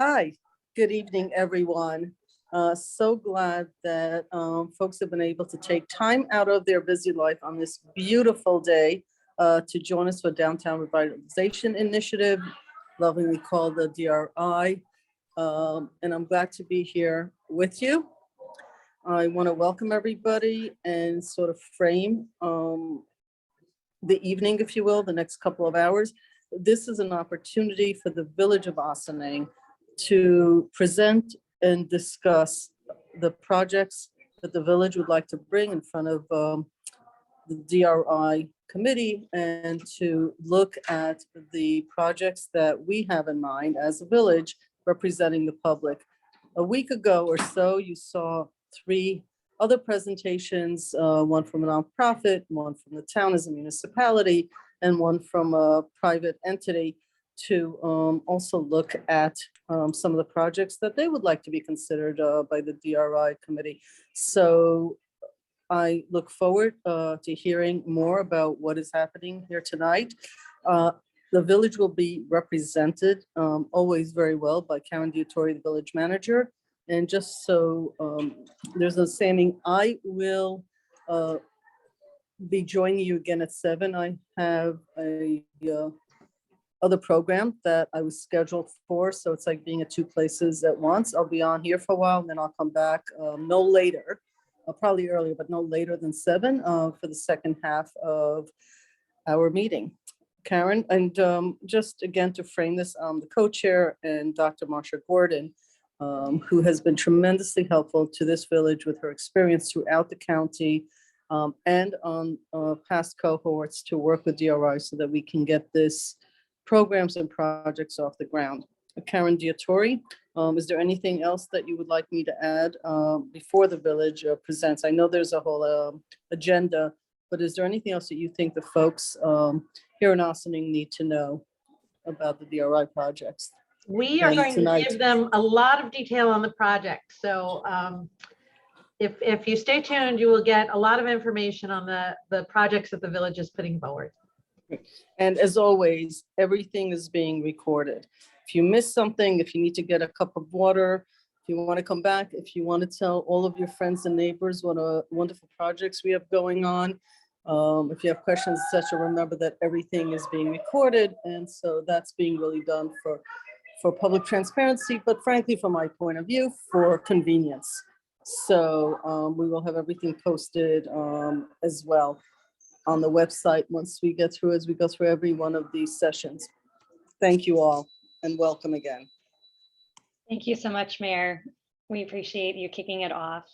Hi, good evening, everyone. So glad that folks have been able to take time out of their busy life on this beautiful day to join us for Downtown Revitalization Initiative, lovingly called the DRI. And I'm glad to be here with you. I want to welcome everybody and sort of frame the evening, if you will, the next couple of hours. This is an opportunity for the Village of Ossining to present and discuss the projects that the village would like to bring in front of the DRI committee and to look at the projects that we have in mind as a village representing the public. A week ago or so, you saw 3 other presentations, one from a nonprofit, one from the town as a municipality, and one from a private entity to also look at some of the projects that they would like to be considered by the DRI committee. So I look forward to hearing more about what is happening here tonight. The village will be represented always very well by Karen Diatori, the village manager. And just so there's a understanding, I will be joining you again at 7. I have a other program that I was scheduled for. So it's like being at 2 places at once. I'll be on here for a while and then I'll come back no later, probably earlier, but no later than 7 for the second half of our meeting. Karen, and just again to frame this, the co-chair and Dr. Marsha Gordon, who has been tremendously helpful to this village with her experience throughout the county and on past cohorts to work with DRI so that we can get this programs and projects off the ground. Karen Diatori, is there anything else that you would like me to add before the village presents? I know there's a whole agenda, but is there anything else that you think the folks here in Ossining need to know about the DRI projects? We are going to give them a lot of detail on the project. So if you stay tuned, you will get a lot of information on the projects that the village is putting forward. And as always, everything is being recorded. If you miss something, if you need to get a cup of water, if you want to come back, if you want to tell all of your friends and neighbors what a wonderful projects we have going on, if you have questions, etc., remember that everything is being recorded. And so that's being really done for public transparency, but frankly, from my point of view, for convenience. So we will have everything posted as well on the website once we get through, as we go through every one of these sessions. Thank you all and welcome again. Thank you so much, Mayor. We appreciate you kicking it off.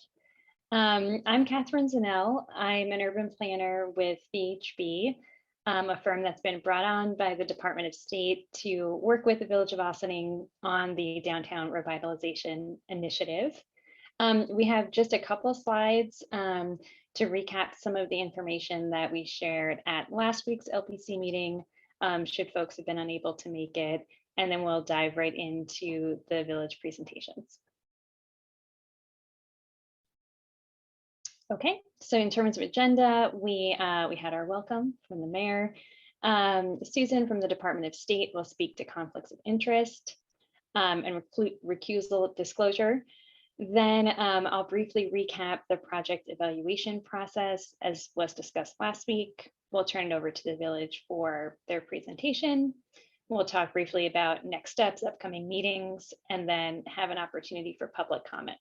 I'm Catherine Zanell. I'm an urban planner with VHB, a firm that's been brought on by the Department of State to work with the Village of Ossining on the Downtown Revitalization Initiative. We have just a couple of slides to recap some of the information that we shared at last week's LPC meeting, should folks have been unable to make it, and then we'll dive right into the village presentations. Okay, so in terms of agenda, we had our welcome from the mayor. Susan from the Department of State will speak to conflicts of interest and recusal disclosure. Then I'll briefly recap the project evaluation process as was discussed last week. We'll turn it over to the village for their presentation. We'll talk briefly about next steps, upcoming meetings, and then have an opportunity for public comment.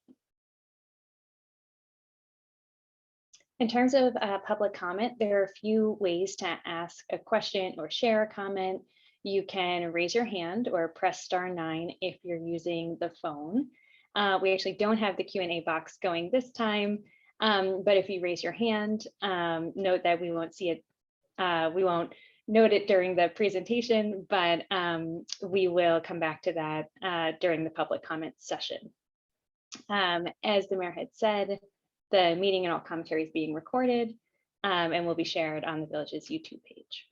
In terms of public comment, there are a few ways to ask a question or share a comment. You can raise your hand or press *9 if you're using the phone. We actually don't have the Q&A box going this time, but if you raise your hand, note that we won't see it. We won't note it during the presentation, but we will come back to that during the public comment session. As the mayor had said, the meeting and all commentary is being recorded and will be shared on the village's YouTube page.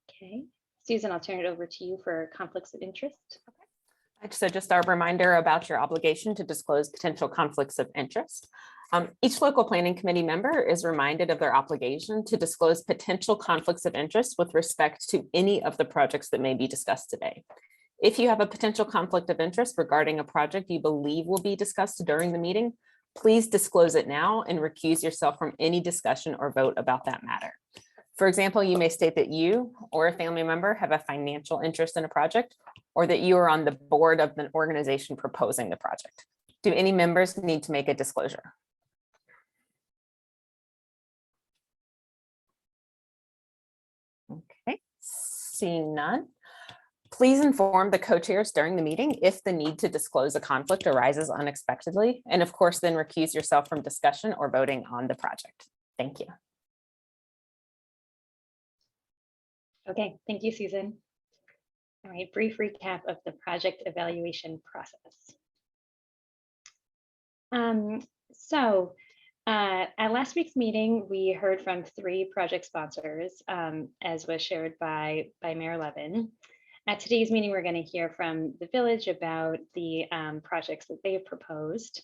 Okay. Susan, I'll turn it over to you for conflicts of interest. Okay. So just a reminder about your obligation to disclose potential conflicts of interest. Each local planning committee member is reminded of their obligation to disclose potential conflicts of interest with respect to any of the projects that may be discussed today. If you have a potential conflict of interest regarding a project you believe will be discussed during the meeting, please disclose it now and recuse yourself from any discussion or vote about that matter. For example, you may state that you or a family member have a financial interest in a project, or that you are on the board of the organization proposing the project. Do any members need to make a disclosure? Okay, seeing none. Please inform the co-chairs during the meeting if the need to disclose a conflict arises unexpectedly, and of course, then recuse yourself from discussion or voting on the project. Thank you. Okay, thank you, Susan. All right, brief recap of the project evaluation process. At last week's meeting, we heard from 3 project sponsors, as was shared by Mayor Levin. At today's meeting, we're going to hear from the village about the projects that they have proposed.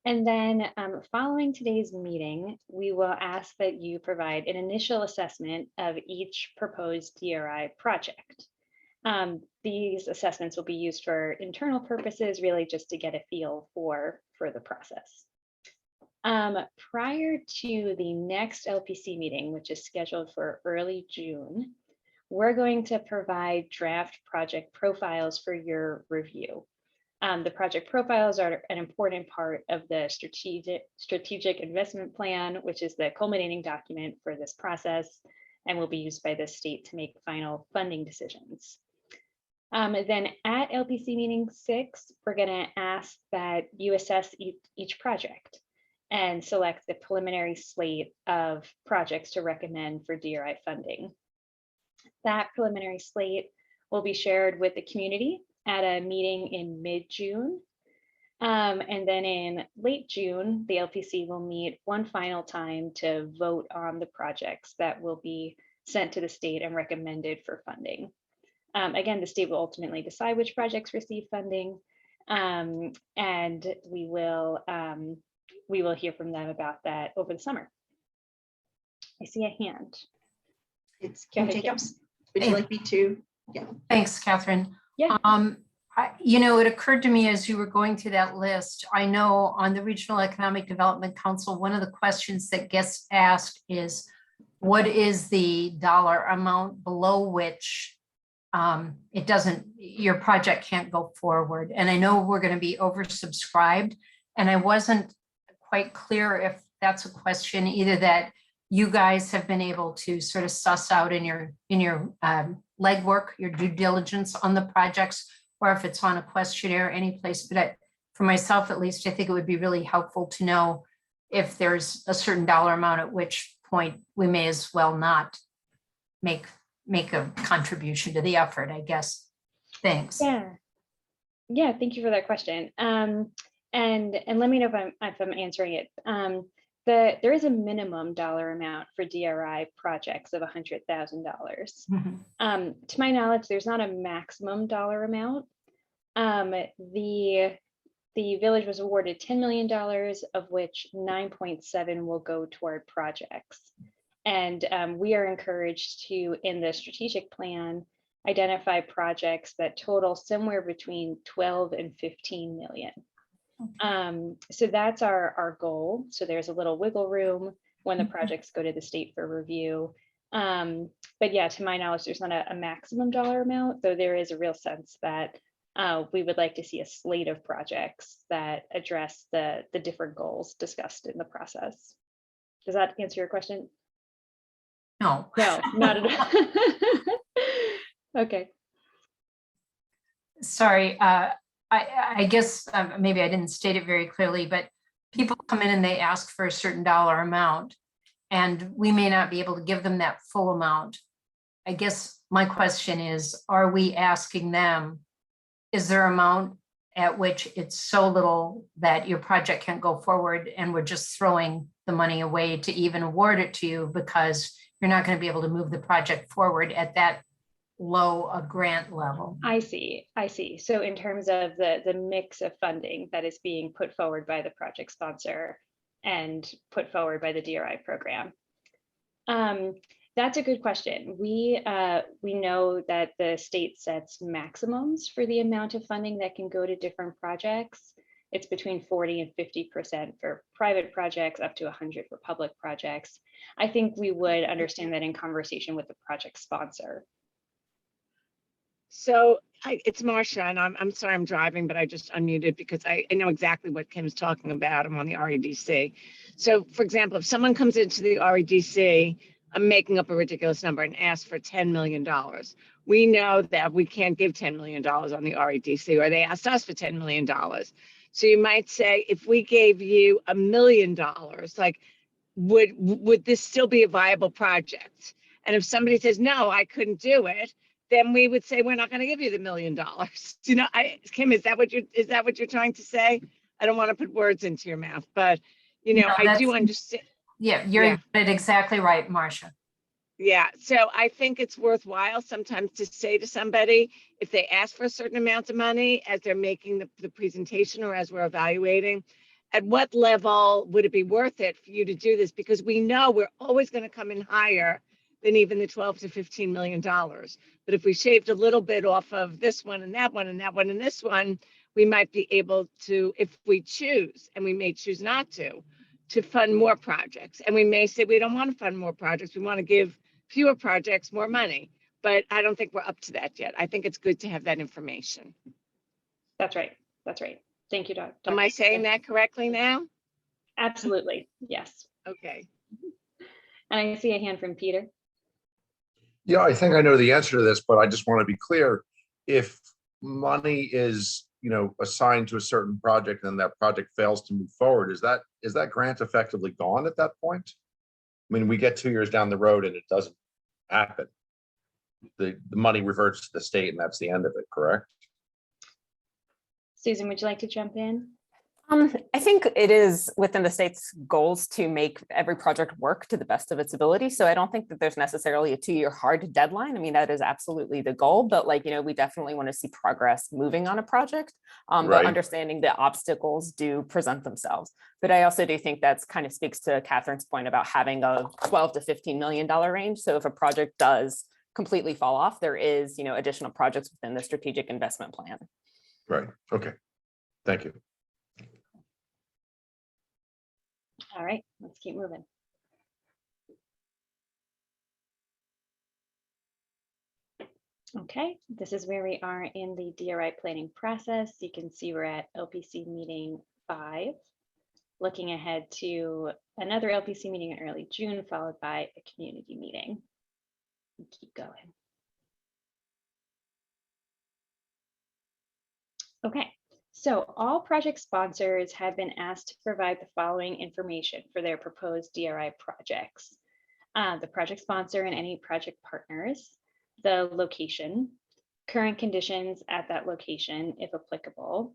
And then following today's meeting, we will ask that you provide an initial assessment of each proposed DRI project. These assessments will be used for internal purposes, really just to get a feel for the process. Prior to the next LPC meeting, which is scheduled for early June, we're going to provide draft project profiles for your review. The project profiles are an important part of the strategic investment plan, which is the culminating document for this process and will be used by the state to make final funding decisions. Then at LPC meeting 6, we're going to ask that you assess each project and select the preliminary slate of projects to recommend for DRI funding. That preliminary slate will be shared with the community at a meeting in mid-June. And then in late June, the LPC will meet one final time to vote on the projects that will be sent to the state and recommended for funding. Again, the state will ultimately decide which projects receive funding, and we will hear from them about that over the summer. I see a hand. It's Kim Jacobs. Would you like me to? Yeah. Thanks, Catherine. Yeah. It occurred to me as you were going through that list, I know on the Regional Economic Development Council, one of the questions that gets asked is, what is the dollar amount below which your project can't go forward? And I know we're going to be oversubscribed, and I wasn't quite clear if that's a question either that you guys have been able to sort of suss out in your legwork, your due diligence on the projects, or if it's on a questionnaire any place. But for myself, at least, I think it would be really helpful to know if there's a certain dollar amount at which point we may as well not make a contribution to the effort, I guess. Thanks. Yeah, thank you for that question. And let me know if I'm answering it. There is a minimum dollar amount for DRI projects of $100,000. Mm-hmm. To my knowledge, there's not a maximum dollar amount. The village was awarded $10 million, of which 9.7 will go toward projects. And we are encouraged to, in the strategic plan, identify projects that total somewhere between 12 and 15 million. So that's our goal. So there's a little wiggle room when the projects go to the state for review. But yeah, to my knowledge, there's not a maximum dollar amount, though there is a real sense that we would like to see a slate of projects that address the different goals discussed in the process. Does that answer your question? No. No, not at all. Okay. Sorry, I guess maybe I didn't state it very clearly, but people come in and they ask for a certain dollar amount, and we may not be able to give them that full amount. I guess my question is, are we asking them, is there an amount at which it's so little that your project can't go forward and we're just throwing the money away to even award it to you because you're not going to be able to move the project forward at that low a grant level? I see. So in terms of the mix of funding that is being put forward by the project sponsor and put forward by the DRI program? That's a good question. We know that the state sets maximums for the amount of funding that can go to different projects. It's between 40 and 50% for private projects, up to 100 for public projects. I think we would understand that in conversation with the project sponsor. So it's Marcia, and I'm sorry I'm driving, but I just unmuted because I know exactly what Kim's talking about. I'm on the REDC. So for example, if someone comes into the REDC, I'm making up a ridiculous number, and asks for $10 million. We know that we can't give $10 million on the REDC, or they asked us for $10 million. So you might say, if we gave you $1 million, like, would this still be a viable project? And if somebody says, no, I couldn't do it, then we would say, we're not going to give you the $1 million. You know, Kim, is that what you're trying to say? I don't want to put words into your mouth, but you know, No, I do understand. Yeah, you're exactly right, Marcia. Yeah, so I think it's worthwhile sometimes to say to somebody, if they ask for a certain amount of money as they're making the presentation or as we're evaluating, at what level would it be worth it for you to do this? Because we know we're always going to come in higher than even the $12 to $15 million. But if we shaved a little bit off of this one and that one and that one and this one, we might be able to, if we choose, and we may choose not to fund more projects. And we may say, we don't want to fund more projects. We want to give fewer projects more money. But I don't think we're up to that yet. I think it's good to have that information. That's right. That's right. Thank you, Dr. Am I saying that correctly now? Absolutely. Yes. Okay. And I see a hand from Peter. Yeah, I think I know the answer to this, but I just want to be clear. If money is, you know, assigned to a certain project and that project fails to move forward, is that grant effectively gone at that point? I mean, we get 2 years down the road and it doesn't happen. The money reverts to the state and that's the end of it, correct? Susan, would you like to jump in? I think it is within the state's goals to make every project work to the best of its ability. So I don't think that there's necessarily a 2-year hard deadline. I mean, that is absolutely the goal, but like, you know, we definitely want to see progress moving on a project, but Right. understanding that obstacles do present themselves. But I also do think that's kind of speaks to Catherine's point about having a $12 to $15 million range. So if a project does completely fall off, there is, you know, additional projects within the strategic investment plan. Right. Okay. Thank you. All right, let's keep moving. Okay, this is where we are in the DRI planning process. You can see we're at LPC meeting 5, looking ahead to another LPC meeting in early June, followed by a community meeting. Keep going. Okay. So all project sponsors have been asked to provide the following information for their proposed DRI projects. The project sponsor and any project partners, the location, current conditions at that location, if applicable,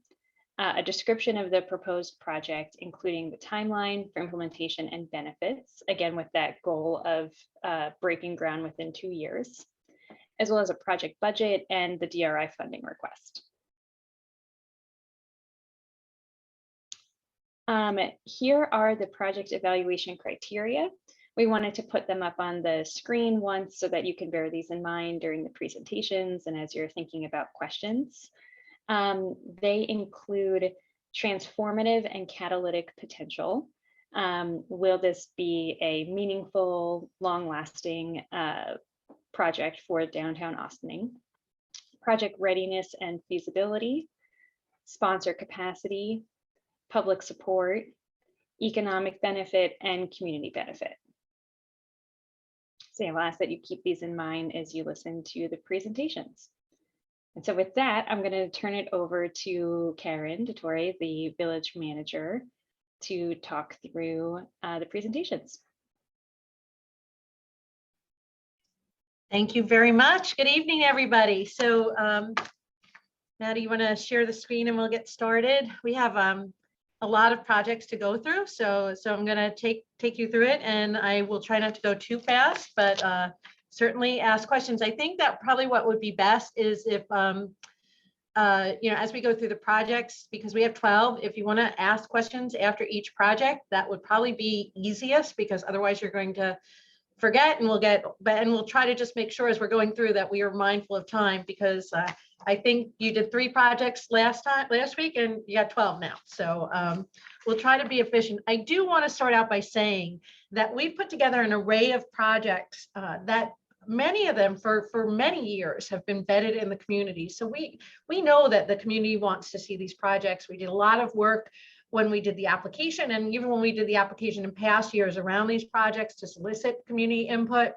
a description of the proposed project, including the timeline for implementation and benefits, again, with that goal of breaking ground within 2 years, as well as a project budget and the DRI funding request. Here are the project evaluation criteria. We wanted to put them up on the screen once so that you can bear these in mind during the presentations and as you're thinking about questions. They include transformative and catalytic potential. Will this be a meaningful, long-lasting project for downtown Austining? Project readiness and feasibility, sponsor capacity, public support, economic benefit, and community benefit. So I'll ask that you keep these in mind as you listen to the presentations. And so with that, I'm going to turn it over to Karen DeTore, the village manager, to talk through the presentations. Thank you very much. Good evening, everybody. So Maddie, you want to share the screen and we'll get started? We have a lot of projects to go through. So I'm going to take you through it, and I will try not to go too fast, but certainly ask questions. I think that probably what would be best is if as we go through the projects, because we have 12, if you want to ask questions after each project, that would probably be easiest, because otherwise you're going to forget, and we'll try to just make sure as we're going through that we are mindful of time, because I think you did 3 projects last week and you got 12 now. So we'll try to be efficient. I do want to start out by saying that we've put together an array of projects that many of them for many years have been vetted in the community. So we know that the community wants to see these projects. We did a lot of work when we did the application, and even when we did the application in past years around these projects to solicit community input.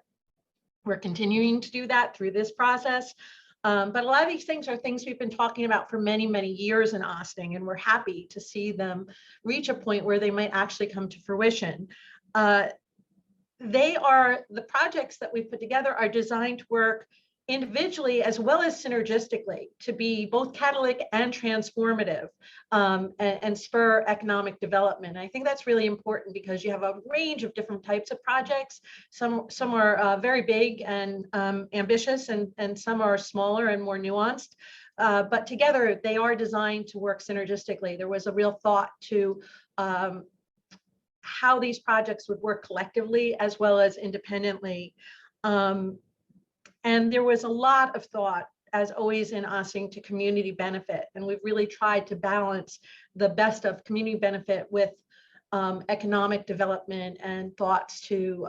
We're continuing to do that through this process. But a lot of these things are things we've been talking about for many, many years in Ossining, and we're happy to see them reach a point where they might actually come to fruition. The projects that we've put together are designed to work individually as well as synergistically to be both catalytic and transformative, and spur economic development. I think that's really important because you have a range of different types of projects. Some are very big and ambitious, and some are smaller and more nuanced. But together they are designed to work synergistically. There was a real thought to how these projects would work collectively as well as independently. And there was a lot of thought, as always in Ossining, to community benefit. And we've really tried to balance the best of community benefit with economic development and thoughts to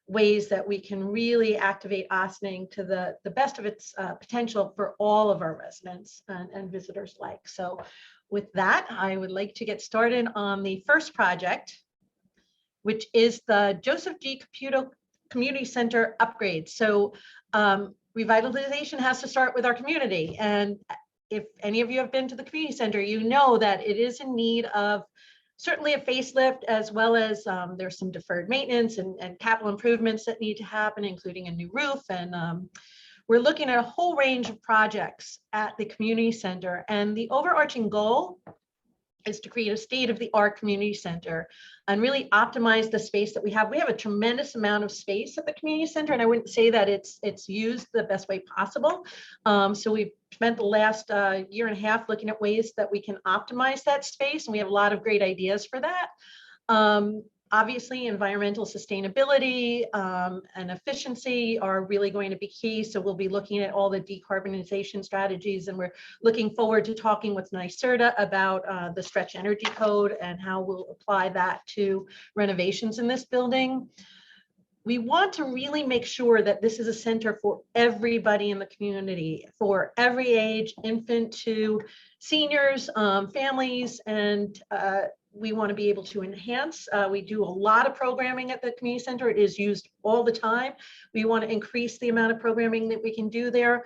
ways that we can really activate Ossining to the best of its potential for all of our residents and visitors alike. So with that, I would like to get started on the first project, which is the Joseph G. Caputo Community Center upgrade. So revitalization has to start with our community. And if any of you have been to the community center, you know that it is in need of certainly a facelift, as well as there's some deferred maintenance and capital improvements that need to happen, including a new roof. And we're looking at a whole range of projects at the community center. And the overarching goal is to create a state-of-the-art community center and really optimize the space that we have. We have a tremendous amount of space at the community center, and I wouldn't say that it's used the best way possible. So we've spent the last year and a half looking at ways that we can optimize that space, and we have a lot of great ideas for that. Obviously, environmental sustainability and efficiency are really going to be key. So we'll be looking at all the decarbonization strategies, and we're looking forward to talking with NYSERDA about the stretch energy code and how we'll apply that to renovations in this building. We want to really make sure that this is a center for everybody in the community, for every age, infant to seniors, families, and we want to be able to enhance. We do a lot of programming at the community center. It is used all the time. We want to increase the amount of programming that we can do there.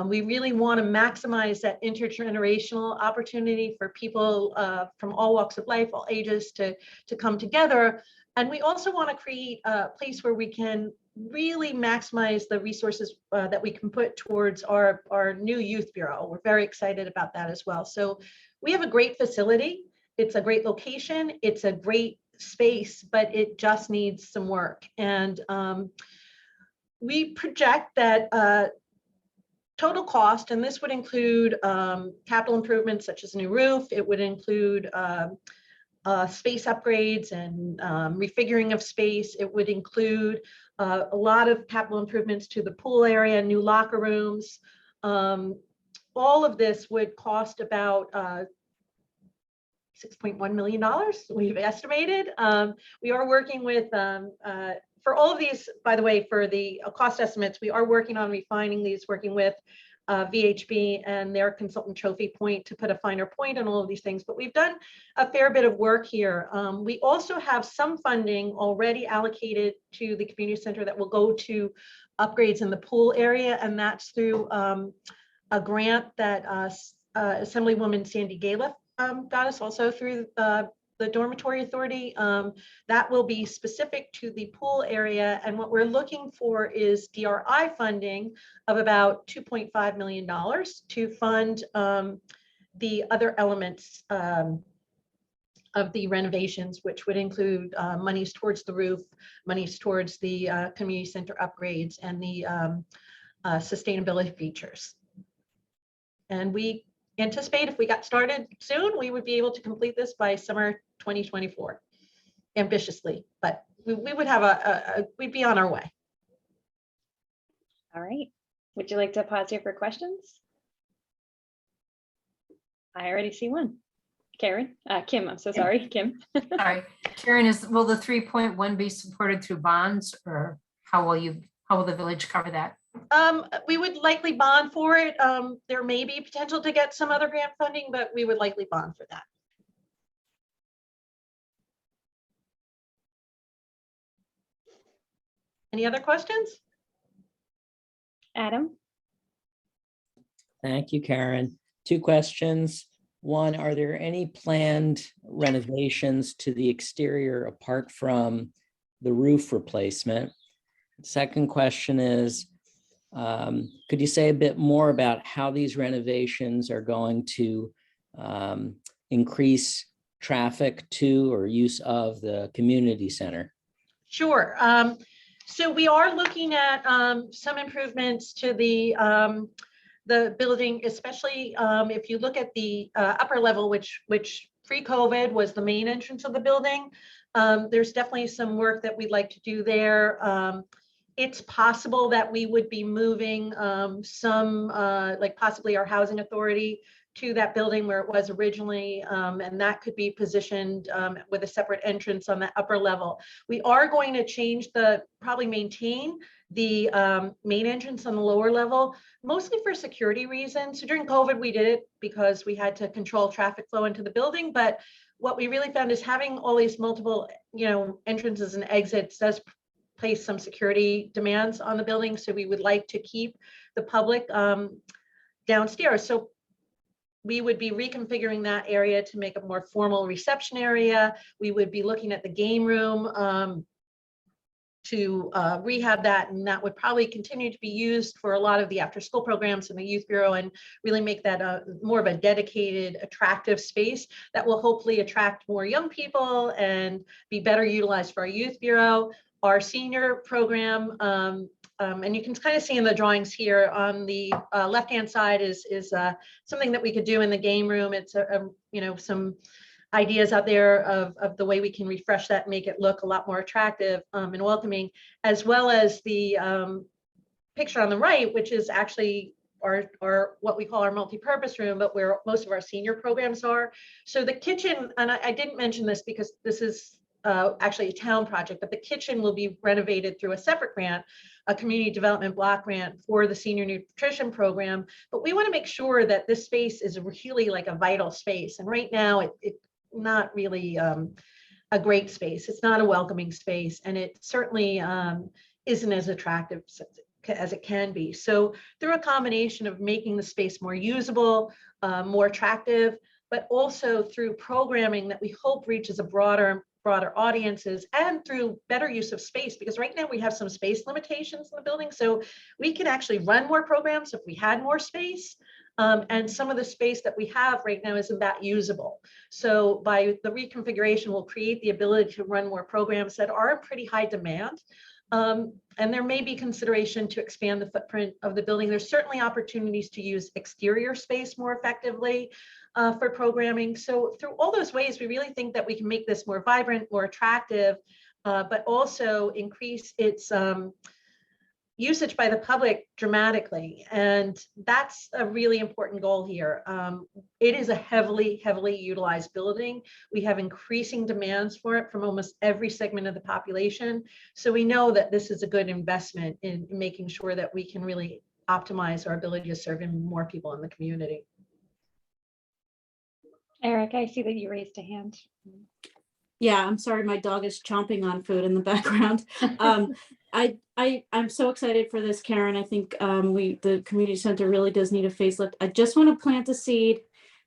We really want to maximize that intergenerational opportunity for people from all walks of life, all ages to come together. And we also want to create a place where we can really maximize the resources that we can put towards our new youth bureau. We're very excited about that as well. So we have a great facility. It's a great location. It's a great space, but it just needs some work. And we project that total cost, and this would include capital improvements such as a new roof. It would include space upgrades and refiguring of space. It would include a lot of capital improvements to the pool area, new locker rooms. All of this would cost about $6.1 million, we've estimated. We are working with, for all of these, by the way, for the cost estimates, we are working on refining these, working with VHB and their consultant Trophy Point to put a finer point on all of these things. But we've done a fair bit of work here. We also have some funding already allocated to the community center that will go to upgrades in the pool area, and that's through a grant that Assemblywoman Sandy Galiff got us, also through the Dormitory Authority. That will be specific to the pool area, and what we're looking for is DRI funding of about $2.5 million to fund the other elements of the renovations, which would include monies towards the roof, monies towards the community center upgrades, and the sustainability features. And we anticipate if we got started soon, we would be able to complete this by summer 2024, ambitiously, but we would have we'd be on our way. All right. Would you like to pause here for questions? I already see one. Karen, Kim, I'm so sorry, Kim. All right, Karen, will the 3.1 be supported through bonds, or how will the village cover that? We would likely bond for it. There may be potential to get some other grant funding, but we would likely bond for that. Any other questions? Adam? Thank you, Karen. 2 questions. One, are there any planned renovations to the exterior apart from the roof replacement? Second question is, could you say a bit more about how these renovations are going to increase traffic to or use of the community center? Sure. So we are looking at some improvements to the building, especially if you look at the upper level, which pre-COVID was the main entrance of the building. There's definitely some work that we'd like to do there. It's possible that we would be moving some, like possibly our housing authority to that building where it was originally, and that could be positioned with a separate entrance on the upper level. We are going to change probably maintain the main entrance on the lower level, mostly for security reasons. So during COVID, we did it because we had to control traffic flow into the building. But what we really found is having all these multiple, entrances and exits does place some security demands on the building. So we would like to keep the public downstairs. So we would be reconfiguring that area to make a more formal reception area. We would be looking at the game room to rehab that, and that would probably continue to be used for a lot of the after-school programs in the Youth Bureau, and really make that more of a dedicated, attractive space that will hopefully attract more young people and be better utilized for our Youth Bureau. Our senior program, and you can kind of see in the drawings here on the left-hand side is something that we could do in the game room. It's some ideas out there of the way we can refresh that and make it look a lot more attractive and welcoming, as well as the picture on the right, which is actually our what we call our multi-purpose room, but where most of our senior programs are. So the kitchen, and I didn't mention this because this is actually a town project, but the kitchen will be renovated through a separate grant, a community development block grant for the senior nutrition program. But we want to make sure that this space is really like a vital space. And right now it's not really a great space. It's not a welcoming space, and it certainly isn't as attractive as it can be. So through a combination of making the space more usable, more attractive, but also through programming that we hope reaches a broader audiences, and through better use of space, because right now we have some space limitations in the building. So we can actually run more programs if we had more space. And some of the space that we have right now isn't that usable. So by the reconfiguration, we'll create the ability to run more programs that are in pretty high demand. And there may be consideration to expand the footprint of the building. There's certainly opportunities to use exterior space more effectively for programming. So through all those ways, we really think that we can make this more vibrant, more attractive, but also increase its usage by the public dramatically. And that's a really important goal here. It is a heavily utilized building. We have increasing demands for it from almost every segment of the population. So we know that this is a good investment in making sure that we can really optimize our ability to serve more people in the community. Eric, I see that you raised a hand. Yeah, I'm sorry, my dog is chomping on food in the background. I'm so excited for this, Karen. I think the community center really does need a facelift. I just want to plant a seed,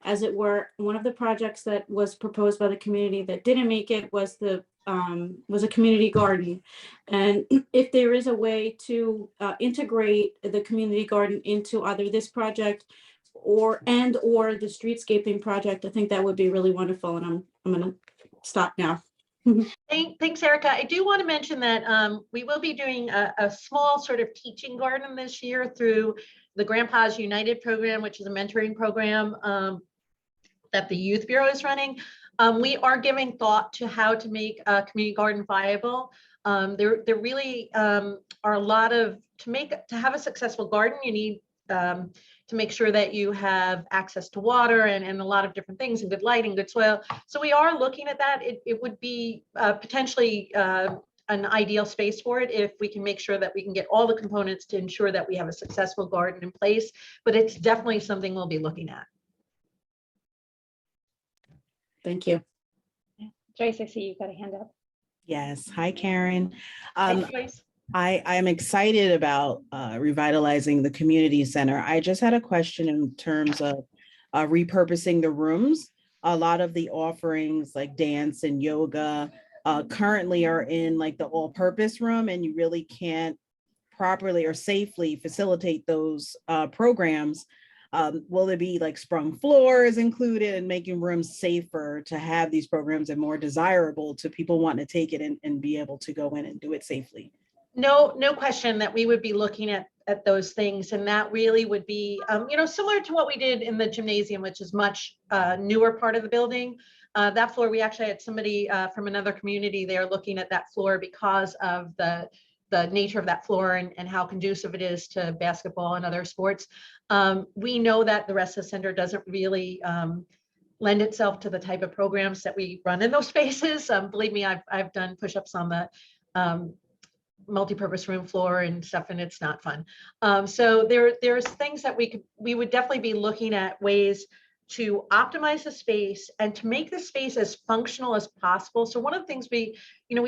as it were. One of the projects that was proposed by the community that didn't make it was a community garden. And if there is a way to integrate the community garden into either this project or the streetscaping project, I think that would be really wonderful. And I'm going to stop now. Thanks, Erica. I do want to mention that we will be doing a small sort of teaching garden this year through the Grandpas United program, which is a mentoring program that the Youth Bureau is running. We are giving thought to how to make a community garden viable. There really are a lot of, to have a successful garden, you need to make sure that you have access to water and a lot of different things, and good lighting, good soil. So we are looking at that. It would be potentially an ideal space for it if we can make sure that we can get all the components to ensure that we have a successful garden in place, but it's definitely something we'll be looking at. Thank you. Joyce, I see you've got a hand up. Yes. Hi, Karen. Thanks, Joyce. I'm excited about revitalizing the community center. I just had a question in terms of repurposing the rooms. A lot of the offerings like dance and yoga currently are in like the all-purpose room, and you really can't properly or safely facilitate those programs. Will there be like sprung floors included and making rooms safer to have these programs and more desirable to people wanting to take it and be able to go in and do it safely? No question that we would be looking at those things, and that really would be, similar to what we did in the gymnasium, which is much newer part of the building. That floor, we actually had somebody from another community there looking at that floor because of the nature of that floor and how conducive it is to basketball and other sports. We know that the rest of the center doesn't really lend itself to the type of programs that we run in those spaces. Believe me, I've done push-ups on the multi-purpose room floor and stuff, and it's not fun. So there's things that we would definitely be looking at ways to optimize the space and to make the space as functional as possible. So one of the things we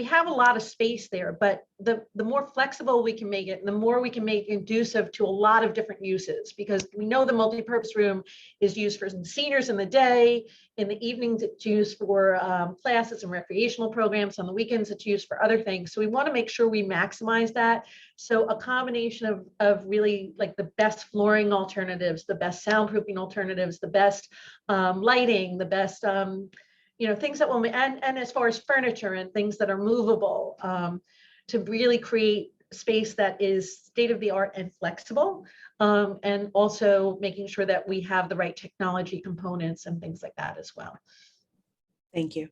have a lot of space there, but the more flexible we can make it, and the more we can make conducive to a lot of different uses, because we know the multi-purpose room is used for seniors in the day, in the evenings it's used for classes and recreational programs, on the weekends it's used for other things. So we want to make sure we maximize that. So a combination of really like the best flooring alternatives, the best soundproofing alternatives, the best lighting, the best things that will, and as far as furniture and things that are movable, to really create space that is state of the art and flexible, and also making sure that we have the right technology components and things like that as well. Thank you.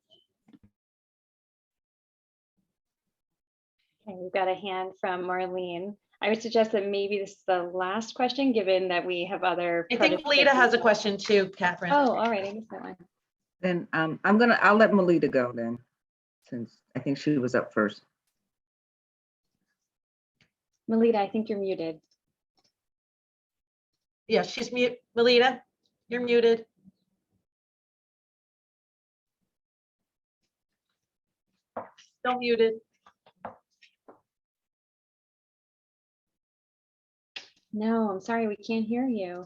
Okay, we've got a hand from Marlene. I would suggest that maybe this is the last question, given that we have other. I think Lita has a question too, Catherine. Oh, all right, I missed that one. Then I'll let Melita go then, since I think she was up first. Melita, I think you're muted. Yeah, she's mute. Melita, you're muted. Still muted. No, I'm sorry, we can't hear you.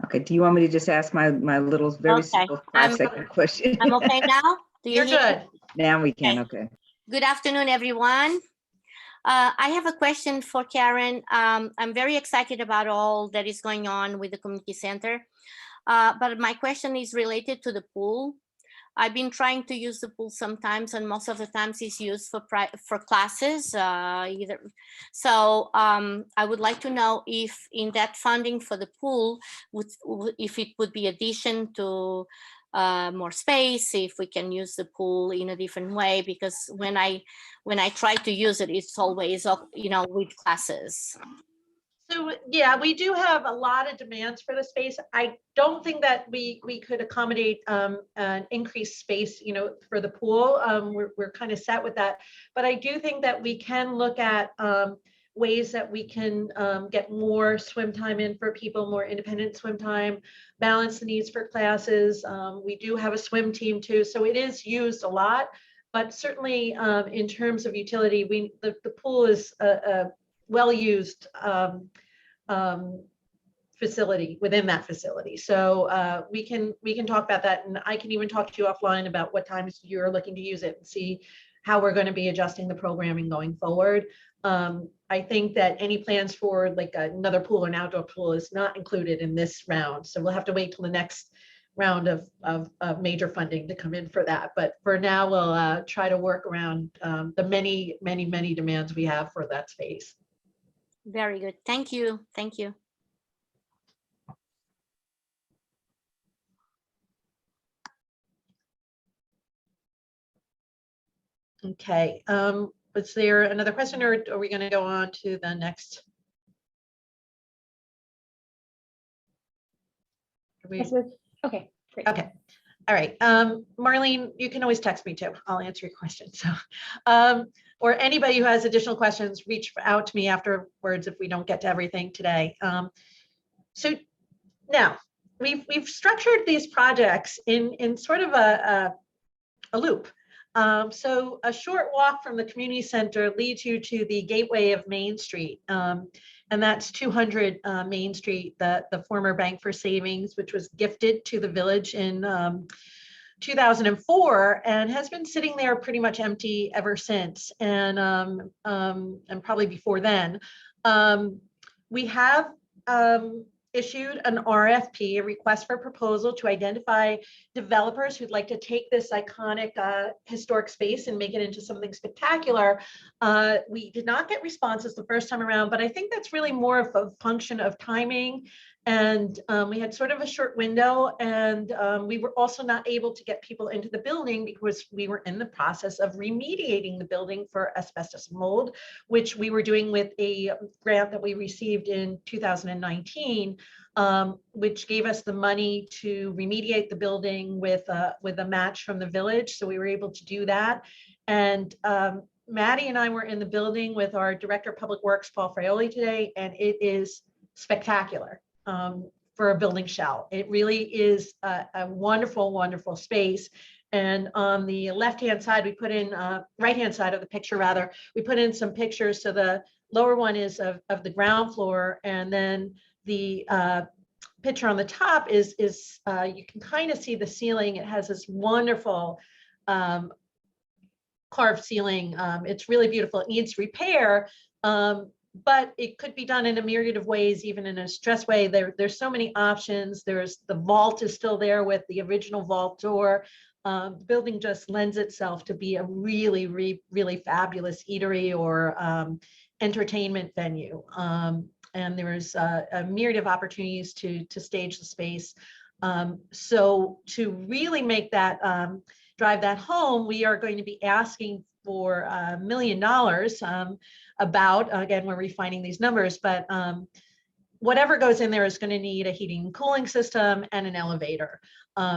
Okay, do you want me to just ask my little very simple 5-second question? I'm okay now? Do you You're hear good. me? Now we can, okay. Good afternoon, everyone. I have a question for Karen. I'm very excited about all that is going on with the community center, but my question is related to the pool. I've been trying to use the pool sometimes, and most of the times it's used for classes. So I would like to know if in that funding for the pool, if it would be addition to more space, if we can use the pool in a different way, because when I try to use it, it's always with classes. So yeah, we do have a lot of demands for the space. I don't think that we could accommodate an increased space, for the pool. We're kind of set with that, but I do think that we can look at ways that we can get more swim time in for people, more independent swim time, balance the needs for classes. We do have a swim team too, so it is used a lot, but certainly in terms of utility, the pool is a well-used facility within that facility. So we can talk about that, and I can even talk to you offline about what times you're looking to use it and see how we're going to be adjusting the programming going forward. I think that any plans for like another pool or an outdoor pool is not included in this round. So we'll have to wait till the next round of major funding to come in for that. But for now, we'll try to work around the many demands we have for that space. Very good. Thank you. Thank you. Okay. Was there another question, or are we going to go on to the next? Okay, great. Okay. All right. Marlene, you can always text me too. I'll answer your questions. So, or anybody who has additional questions, reach out to me afterwards if we don't get to everything today. So now we've structured these projects in sort of a loop. So a short walk from the community center leads you to the gateway of Main Street. And that's 200 Main Street, the former Bank for Savings, which was gifted to the village in 2004 and has been sitting there pretty much empty ever since. And probably before then. We have issued an RFP, a request for proposal, to identify developers who'd like to take this iconic historic space and make it into something spectacular. We did not get responses the first time around, but I think that's really more of a function of timing. And we had sort of a short window, and we were also not able to get people into the building because we were in the process of remediating the building for asbestos mold, which we were doing with a grant that we received in 2019, which gave us the money to remediate the building with a match from the village. So we were able to do that. And Maddie and I were in the building with our Director of Public Works, Paul Fraioli, today, and it is spectacular. For a building shell. It really is a wonderful, wonderful space. And on the left-hand side, we put in, right-hand side of the picture rather, we put in some pictures. So the lower one is of the ground floor, and then the picture on the top is you can kind of see the ceiling. It has this wonderful carved ceiling. It's really beautiful. It needs repair. But it could be done in a myriad of ways, even in a stress way. There's so many options. The vault is still there with the original vault door. The building just lends itself to be a really, really fabulous eatery or entertainment venue. And there's a myriad of opportunities to stage the space. So to really make that, drive that home, we are going to be asking for $1 million. Again, we're refining these numbers, but whatever goes in there is going to need a heating and cooling system and an elevator.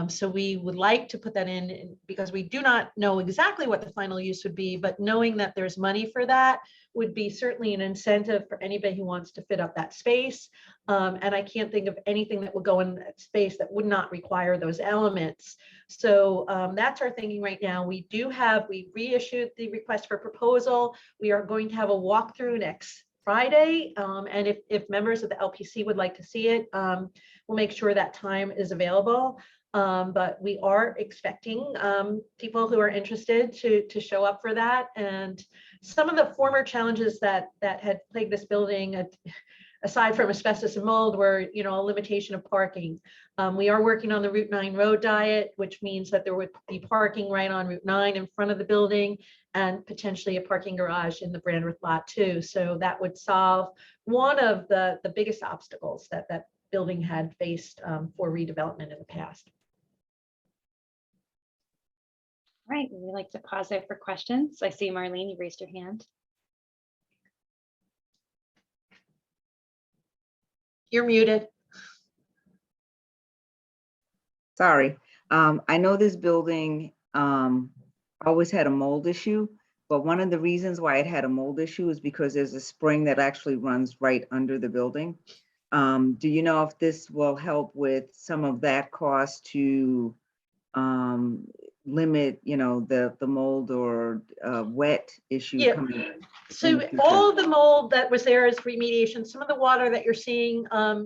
So we would like to put that in because we do not know exactly what the final use would be, but knowing that there's money for that would be certainly an incentive for anybody who wants to fit up that space. And I can't think of anything that would go in that space that would not require those elements. So that's our thinking right now. We reissued the request for proposal. We are going to have a walkthrough next Friday. And if members of the LPC would like to see it, we'll make sure that time is available. But we are expecting people who are interested to show up for that. And some of the former challenges that had plagued this building, aside from asbestos and mold, were a limitation of parking. We are working on the Route 9 road diet, which means that there would be parking right on Route 9 in front of the building, and potentially a parking garage in the Brandworth lot too. So that would solve one of the biggest obstacles that building had faced for redevelopment in the past. All right, we'd like to pause there for questions. I see Marlene, you raised your hand. You're muted. Sorry. I know this building always had a mold issue, but one of the reasons why it had a mold issue is because there's a spring that actually runs right under the building. Do you know if this will help with some of that cost to limit, the mold or wet issue coming? So all of the mold that was there is remediation. Some of the water that you're seeing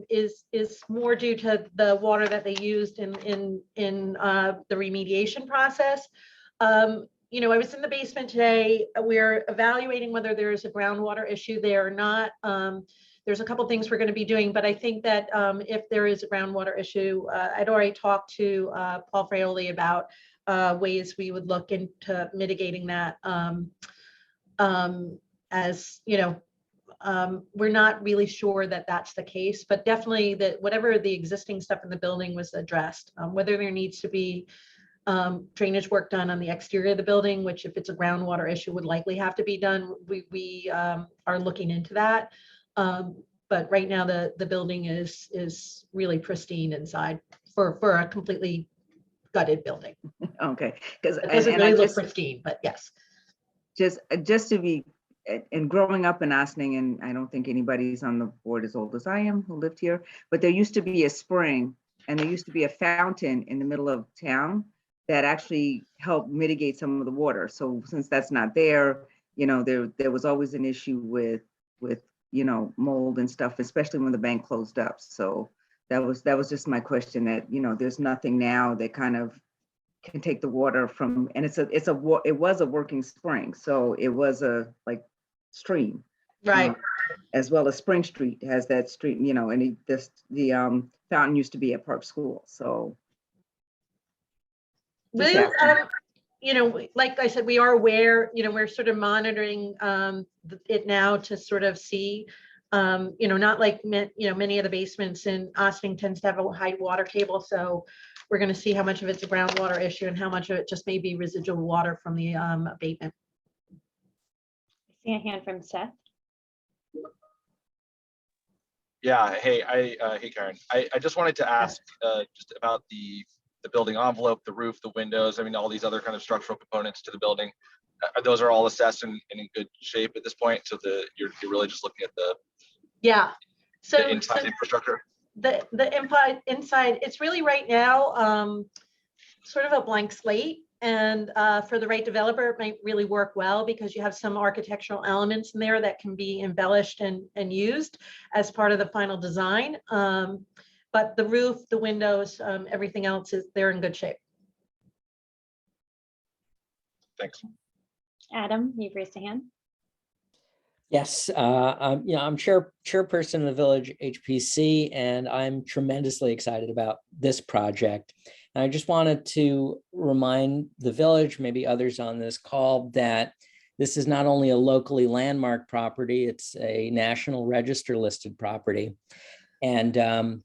is more due to the water that they used in the remediation process. I was in the basement today. We're evaluating whether there is a groundwater issue there or not. there's a couple things we're going to be doing, but I think that if there is a groundwater issue, I'd already talked to Paul Fraioli about ways we would look into mitigating that. As you know, we're not really sure that that's the case, but definitely that whatever the existing stuff in the building was addressed, whether there needs to be drainage work done on the exterior of the building, which if it's a groundwater issue would likely have to be done. We are looking into that. But right now the building is really pristine inside for a completely gutted building. Okay, because It doesn't really look pristine, but yes. Just to be, and growing up in Ossining, and I don't think anybody's on the board as old as I am who lived here, but there used to be a spring and there used to be a fountain in the middle of town that actually helped mitigate some of the water. So since that's not there, you know, there was always an issue with you know, mold and stuff, especially when the bank closed up. So that was just my question, that, you know, there's nothing now that kind of can take the water from, and it was a working spring, so it was a like stream, Right. As well as Spring Street has that stream, you know, and the fountain used to be at Park School, so. Just Well, asking. you know, like I said, we are aware, you know, we're sort of monitoring it now to sort of see, you know, not like, you know, many of the basements in Ossining tends to have a high water table. So we're going to see how much of it's a groundwater issue and how much of it just may be residual water from the abatement. I see a hand from Seth. Yeah, hey, hey Karen. I just wanted to ask just about the building envelope, the roof, the windows, I mean, all these other kind of structural components to the building. Those are all assessed and in good shape at this point. So you're really just looking at the inside infrastructure. The inside, it's really right now sort of a blank slate. And for the right developer, it might really work well because you have some architectural elements in there that can be embellished and used as part of the final design. But the roof, the windows, everything else they're in good shape. Thanks. Adam, you've raised a hand. Yes, I'm chairperson of the Village HPC, and I'm tremendously excited about this project. And I just wanted to remind the village, maybe others on this call, that this is not only a locally landmark property, it's a National Register listed property. And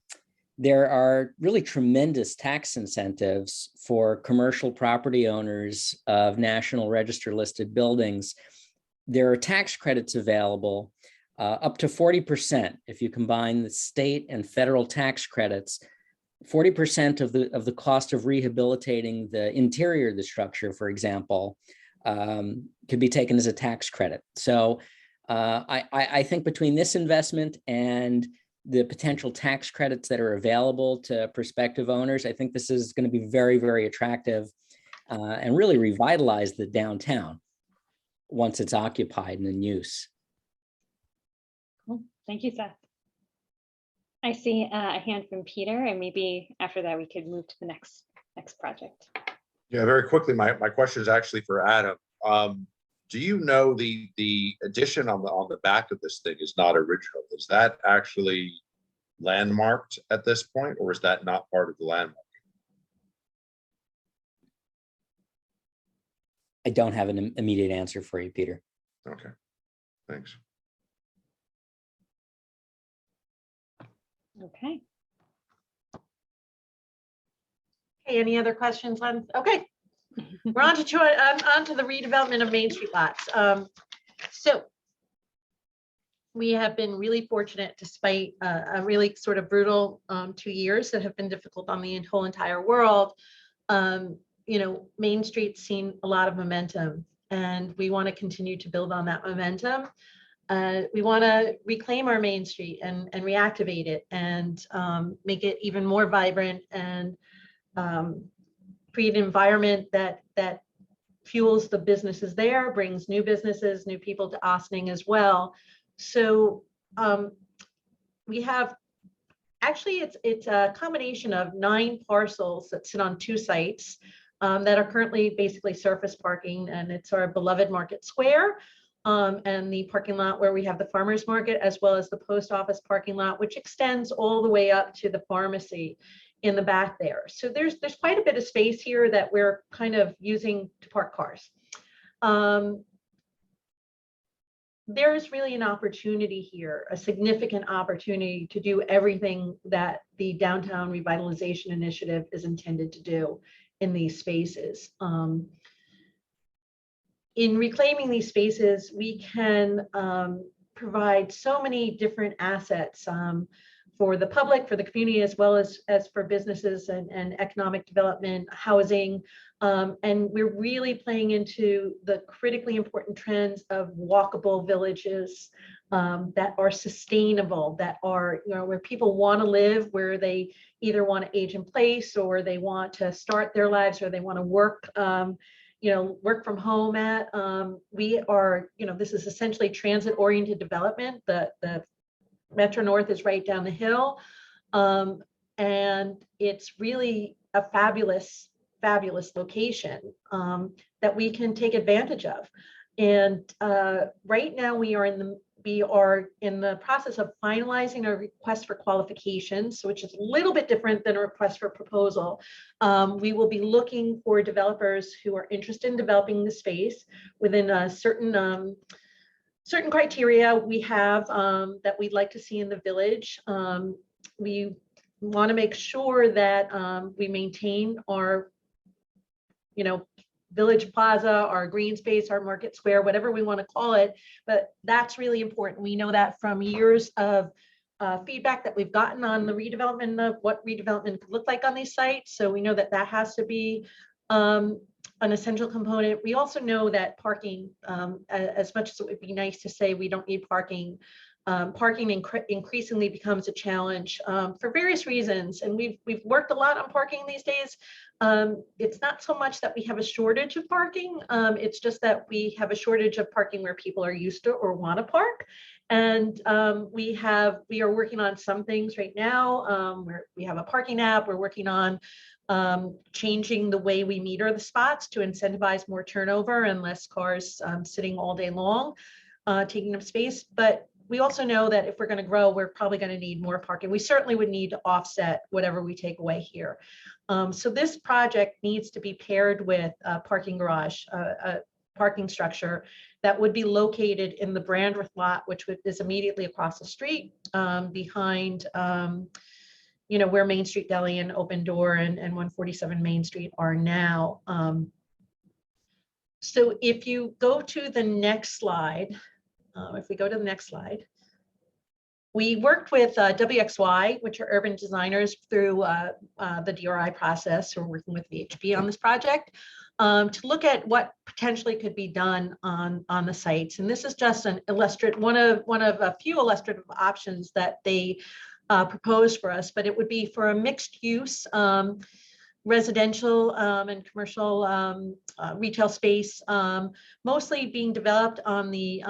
there are really tremendous tax incentives for commercial property owners of National Register listed buildings. There are tax credits available up to 40% if you combine the state and federal tax credits. 40% of the cost of rehabilitating the interior of the structure, for example, could be taken as a tax credit. So I think between this investment and the potential tax credits that are available to prospective owners, I think this is going to be very, very attractive and really revitalize the downtown once it's occupied and in use. Cool. Thank you, Seth. I see a hand from Peter, and maybe after that we could move to the next project. Yeah, very quickly, my question is actually for Adam. Do you know the addition on the back of this thing is not original? Is that actually landmarked at this point, or is that not part of the landmark? I don't have an immediate answer for you, Peter. Okay, thanks. Okay. Okay, any other questions on, okay. We're on to the redevelopment of Main Street lots. So we have been really fortunate, despite a really sort of brutal 2 years that have been difficult on the whole entire world. You know, Main Street's seen a lot of momentum, and we want to continue to build on that momentum. We want to reclaim our Main Street and reactivate it and make it even more vibrant and create an environment that fuels the businesses there, brings new businesses, new people to Ossining as well. So we have, actually it's a combination of 9 parcels that sit on 2 sites that are currently basically surface parking, and it's our beloved Market Square. and the parking lot where we have the farmer's market, as well as the post office parking lot, which extends all the way up to the pharmacy in the back there. So there's quite a bit of space here that we're kind of using to park cars. There's really an opportunity here, a significant opportunity to do everything that the Downtown Revitalization Initiative is intended to do in these spaces. In reclaiming these spaces, we can provide so many different assets for the public, for the community, as well as for businesses and economic development, housing. And we're really playing into the critically important trends of walkable villages that are sustainable, that are, where people want to live, where they either want to age in place, or they want to start their lives, or they want to work, work from home at. We are, this is essentially transit-oriented development. The Metro North is right down the hill. And it's really a fabulous location that we can take advantage of. And right now we are in the process of finalizing a request for qualifications, which is a little bit different than a request for proposal. We will be looking for developers who are interested in developing the space within a certain criteria we have that we'd like to see in the village. We want to make sure that we maintain our, village plaza, our green space, our market square, whatever we want to call it. But that's really important. We know that from years of feedback that we've gotten on the redevelopment of what redevelopment could look like on these sites. So we know that that has to be an essential component. We also know that parking, as much as it would be nice to say we don't need parking, parking increasingly becomes a challenge for various reasons. And we've worked a lot on parking these days. It's not so much that we have a shortage of parking. It's just that we have a shortage of parking where people are used to or want to park. And we are working on some things right now where we have a parking app. We're working on changing the way we meter the spots to incentivize more turnover and less cars sitting all day long, taking up space. But we also know that if we're going to grow, we're probably going to need more parking. We certainly would need to offset whatever we take away here. So this project needs to be paired with a parking garage, a parking structure that would be located in the Brandreth lot, which is immediately across the street behind, where Main Street Deli and Open Door and 147 Main Street are now. So if you go to the next slide, we worked with WXY, which are urban designers, through the DRI process. We're working with VHB on this project to look at what potentially could be done on the sites. And this is just an illustrative, one of a few illustrative options that they proposed for us, but it would be for a mixed use residential and commercial retail space, mostly being developed on the,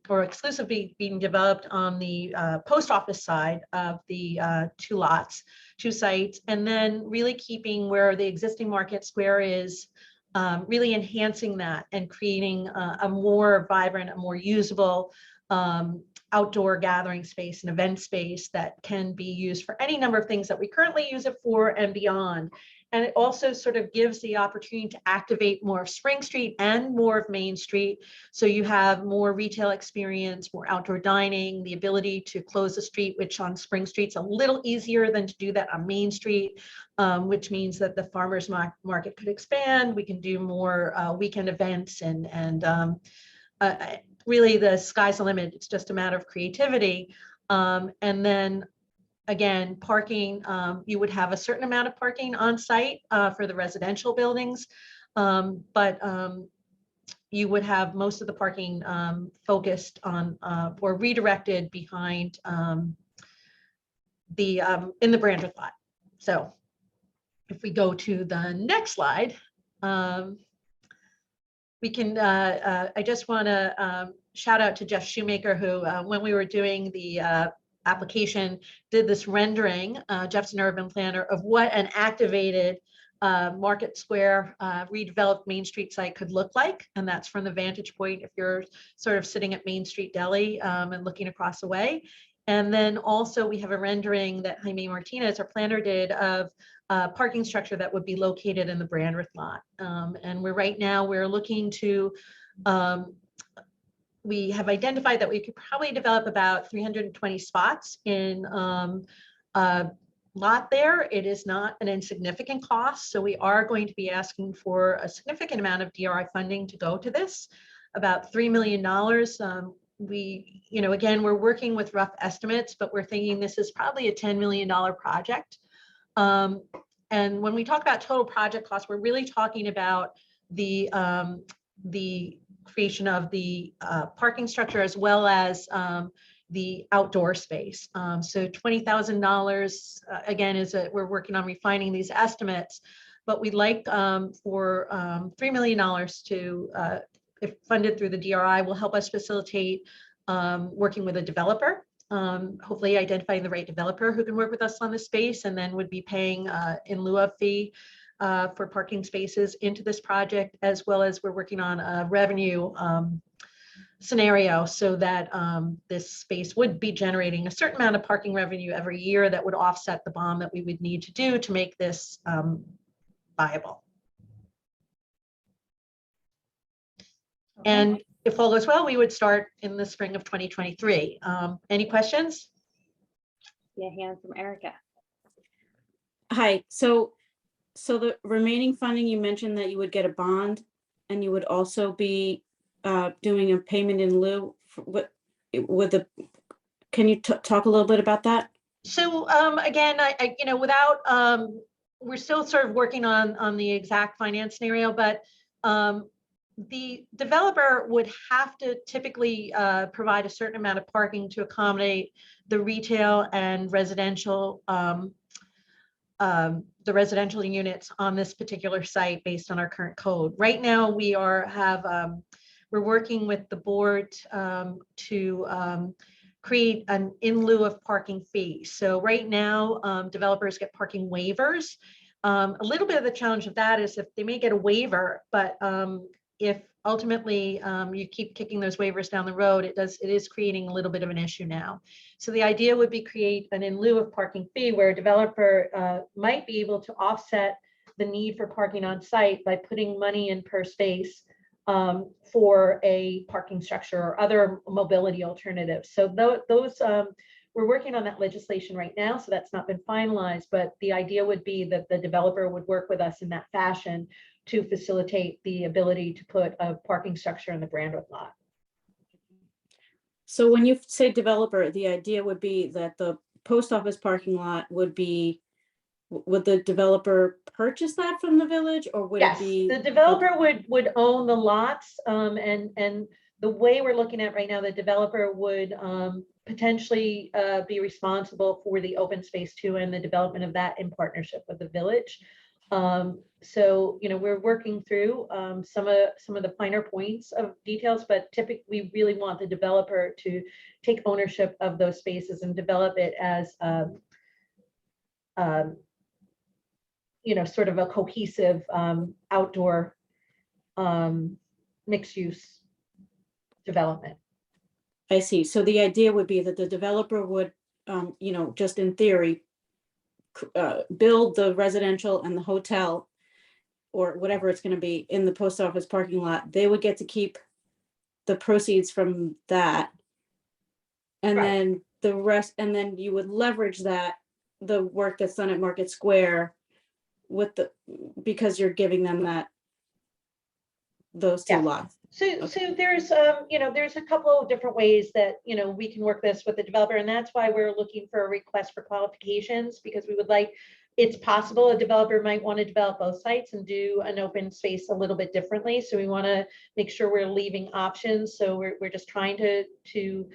or exclusively being developed on the post office side of the two sites, and then really keeping where the existing market square is, really enhancing that and creating a more vibrant, a more usable outdoor gathering space and event space that can be used for any number of things that we currently use it for and beyond. And it also sort of gives the opportunity to activate more of Spring Street and more of Main Street. So you have more retail experience, more outdoor dining, the ability to close the street, which on Spring Street's a little easier than to do that on Main Street, which means that the farmers market could expand. We can do more weekend events and really the sky's the limit. It's just a matter of creativity. And then again, parking, you would have a certain amount of parking on site for the residential buildings, but you would have most of the parking focused on or redirected behind in the Brandreth lot. So if we go to the next slide, we can, I just want to shout out to Jeff Shoemaker, who when we were doing the application did this rendering, Jeff's an urban planner, of what an activated Market Square redeveloped Main Street site could look like. And that's from the vantage point if you're sort of sitting at Main Street Deli and looking across the way. And then also we have a rendering that Jaime Martinez, our planner, did of parking structure that would be located in the Brandreth lot. And right now we're looking to, we have identified that we could probably develop about 320 spots in lot there. It is not an insignificant cost. So we are going to be asking for a significant amount of DRI funding to go to this, about $3 million. We, again, we're working with rough estimates, but we're thinking this is probably a $10 million project. And when we talk about total project cost, we're really talking about the creation of the parking structure as well as the outdoor space. So $20,000, again, we're working on refining these estimates, but we'd like for $3 million to, if funded through the DRI, will help us facilitate working with a developer, hopefully identifying the right developer who can work with us on the space and then would be paying in lieu of fee for parking spaces into this project, as well as we're working on a revenue scenario so that this space would be generating a certain amount of parking revenue every year that would offset the bond that we would need to do to make this viable. And if all goes well, we would start in the spring of 2023. Any questions? Yeah, hand from Erica. Hi, so the remaining funding, you mentioned that you would get a bond and you would also be doing a payment in lieu can you talk a little bit about that? So again, without, we're still sort of working on the exact finance scenario, but the developer would have to typically provide a certain amount of parking to accommodate the retail and residential, the residential units on this particular site based on our current code. Right now, we're working with the board to create an in lieu of parking fee. So right now, developers get parking waivers. A little bit of the challenge of that is if they may get a waiver, but if ultimately you keep kicking those waivers down the road, it is creating a little bit of an issue now. So the idea would be create an in lieu of parking fee where a developer might be able to offset the need for parking on site by putting money in per space for a parking structure or other mobility alternatives. So those we're working on that legislation right now, so that's not been finalized, but the idea would be that the developer would work with us in that fashion to facilitate the ability to put a parking structure in the Brandreth lot. So when you say developer, the idea would be that the post office parking lot would the developer purchase that from the village, or would Yes, it be? The developer would own the lots, and the way we're looking at right now, the developer would potentially be responsible for the open space too and the development of that in partnership with the village. So we're working through some of the finer points of details, but typically we really want the developer to take ownership of those spaces and develop it as sort of a cohesive outdoor mixed use development. I see. So the idea would be that the developer would, just in theory, build the residential and the hotel or whatever it's going to be in the post office parking lot. They would get to keep the proceeds from that. And Right. then the rest, and then you would leverage that, the work that's done at Market Square because you're giving them those two Yeah. lots. So there's there's a couple of different ways that we can work this with the developer, and that's why we're looking for a request for qualifications, because we would like, it's possible a developer might want to develop both sites and do an open space a little bit differently. So we want to make sure we're leaving options. So we're just trying to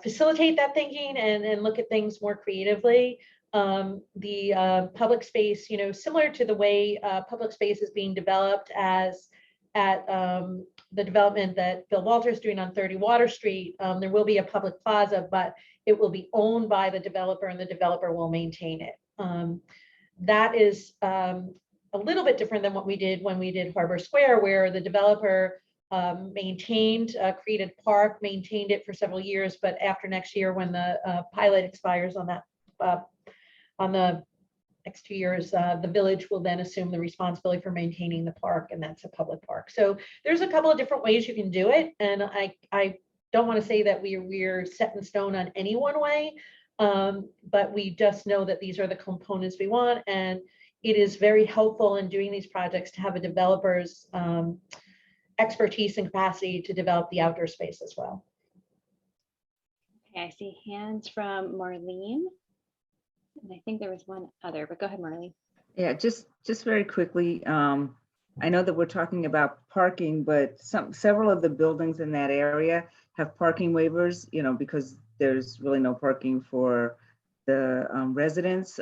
facilitate that thinking and look at things more creatively. The public space, similar to the way public space is being developed at the development that Bill Walters is doing on 30 Water Street, there will be a public plaza, but it will be owned by the developer and the developer will maintain it. That is a little bit different than what we did when we did Harbor Square, where the developer maintained, created park, maintained it for several years, but after next year, when the pilot expires on that, on the next 2 years, the village will then assume the responsibility for maintaining the park, and that's a public park. So there's a couple of different ways you can do it, and I don't want to say that we're set in stone on any one way, but we just know that these are the components we want, and it is very helpful in doing these projects to have a developer's expertise and capacity to develop the outdoor space as well. Okay, I see hands from Marlene. And I think there was one other, but go ahead, Marlene. Yeah, just very quickly, I know that we're talking about parking, but several of the buildings in that area have parking waivers, you know, because there's really no parking for the residents,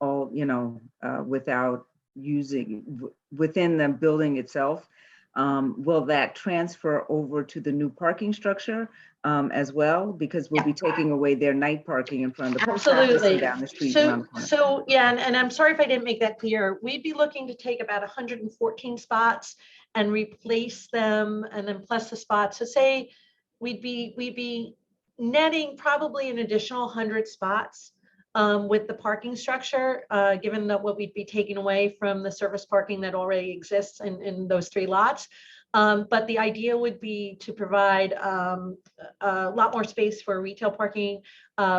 all, you know, without using within the building itself. Will that transfer over to the new parking structure as well? Because we'll be taking away their night parking in front of the post office Absolutely. and down the street around the corner. So yeah, and I'm sorry if I didn't make that clear. We'd be looking to take about 114 spots and replace them, and then plus the spots. So say we'd be netting probably an additional 100 spots with the parking structure, given that what we'd be taking away from the surface parking that already exists in those 3 lots. But the idea would be to provide a lot more space for retail parking.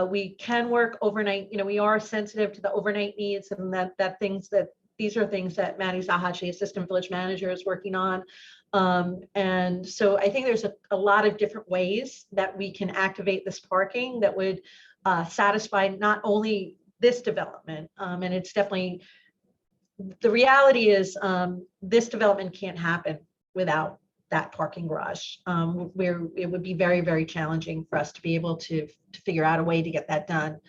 We can work overnight. You know, we are sensitive to the overnight needs, and these are things that Maddie Zahachi, Assistant Village Manager, is working on. And so I think there's a lot of different ways that we can activate this parking that would satisfy not only this development, and it's definitely, the reality is this development can't happen without that parking garage, where it would be very, very challenging for us to be able to figure out a way to get that done.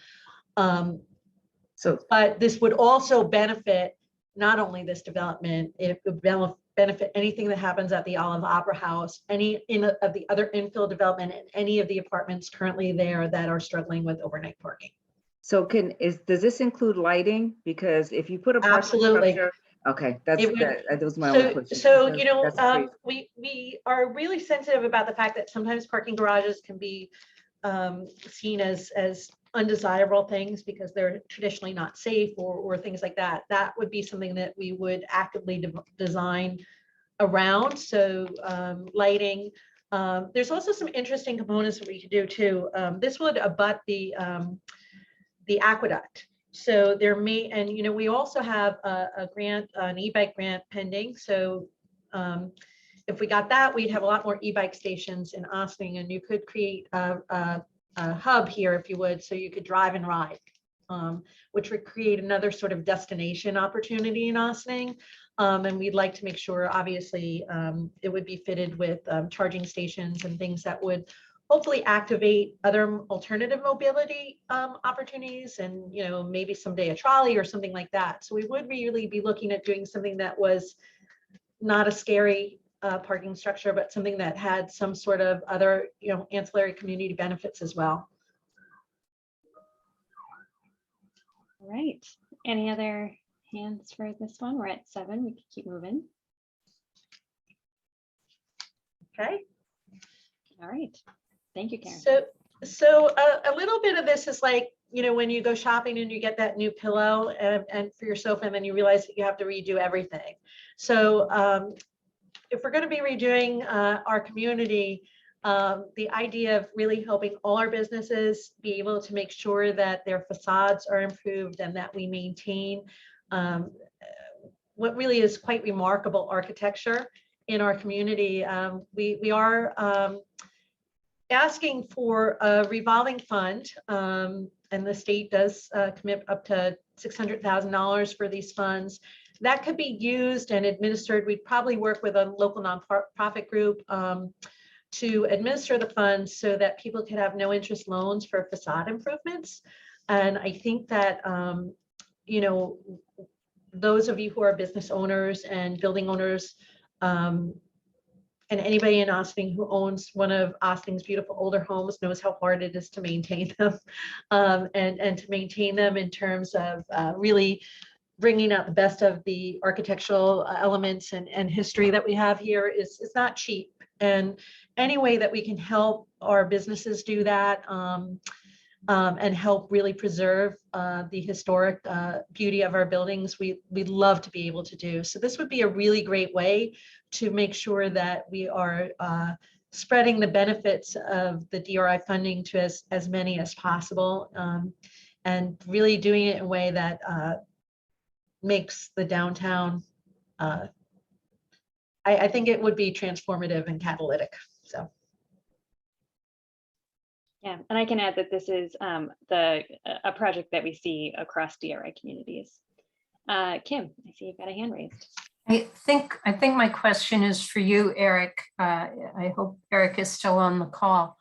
But this would also benefit not only this development, it would benefit anything that happens at the Olive Opera House, any of the other infill development, and any of the apartments currently there that are struggling with overnight parking. So does this include lighting? Because if you put a parking Absolutely. structure, okay, that was my only question. So you know, we are really sensitive about the fact that sometimes parking garages can be seen as undesirable things because they're traditionally not safe or things like that. That would be something that we would actively design around. So lighting. There's also some interesting components that we could do too. This would abut the aqueduct. So there may, and you know, we also have a grant, an e-bike grant pending. So if we got that, we'd have a lot more e-bike stations in Ossining, and you could create a hub here, if you would, so you could drive and ride, which would create another sort of destination opportunity in Ossining. And we'd like to make sure, obviously, it would be fitted with charging stations and things that would hopefully activate other alternative mobility opportunities, and you know, maybe someday a trolley or something like that. So we would really be looking at doing something that was not a scary parking structure, but something that had some sort of other, you know, ancillary community benefits as well. All right. Any other hands for this one? We're at 7. We can keep moving. Okay. All right. Thank you, Karen. So a little bit of this is like, you know, when you go shopping and you get that new pillow and for your sofa, and then you realize that you have to redo everything. So if we're going to be redoing our community, the idea of really helping all our businesses be able to make sure that their facades are improved and that we maintain what really is quite remarkable architecture in our community. We are asking for a revolving fund, and the state does commit up to $600,000 for these funds. That could be used and administered. We'd probably work with a local nonprofit group to administer the funds so that people could have no interest loans for facade improvements. And I think that, you know, those of you who are business owners and building owners, and anybody in Ossining who owns one of Ossining's beautiful older homes knows how hard it is to maintain them, and to maintain them in terms of really bringing out the best of the architectural elements and history that we have here is not cheap. And any way that we can help our businesses do that and help really preserve the historic beauty of our buildings, we'd love to be able to do. So this would be a really great way to make sure that we are spreading the benefits of the DRI funding to as many as possible, and really doing it in a way that makes the downtown, I think it would be transformative and catalytic, so. Yeah, and I can add that this is a project that we see across DRI communities. Kim, I see you've got a hand raised. I think my question is for you, Eric. I hope Eric is still on the call.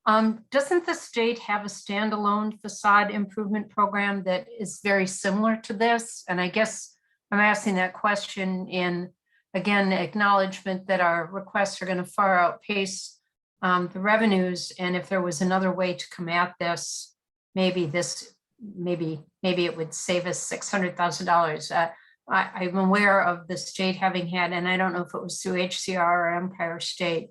Doesn't the state have a standalone facade improvement program that is very similar to this? And I guess I'm asking that question in, again, acknowledgement that our requests are going to far outpace the revenues. And if there was another way to come at this, maybe it would save us $600,000. I'm aware of the state having had, and I don't know if it was through HCR or Empire State,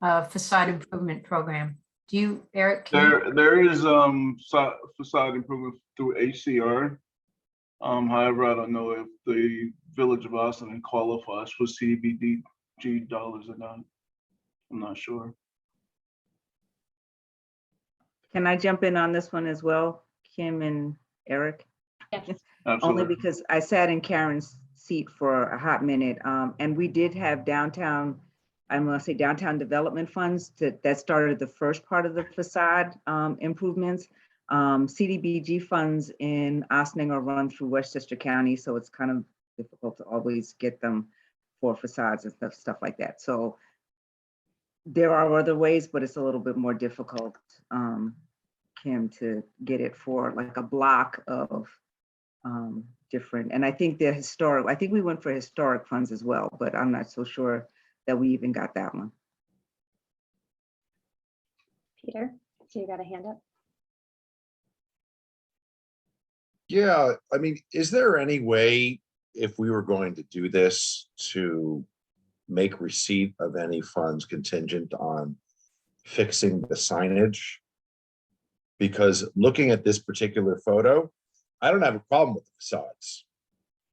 facade improvement program. Do you, Eric? There is facade improvement through HCR. However, I don't know if the Village of Austin qualifies for CDBG dollars or not. I'm not sure. Can I jump in on this one as well, Kim and Eric? Yes. Only because I sat in Karen's seat for a hot minute, and we did have downtown, I'm gonna say downtown development funds that started the first part of the facade improvements. CDBG funds in Ossining are run through Westchester County, so it's kind of difficult to always get them for facades and stuff like that. So there are other ways, but it's a little bit more difficult, Kim, to get it for like a block of different. And I think I think we went for historic funds as well, but I'm not so sure that we even got that one. Peter, so you got a hand up? Yeah, I mean, is there any way, if we were going to do this, to make receipt of any funds contingent on fixing the signage? Because looking at this particular photo, I don't have a problem with the facades.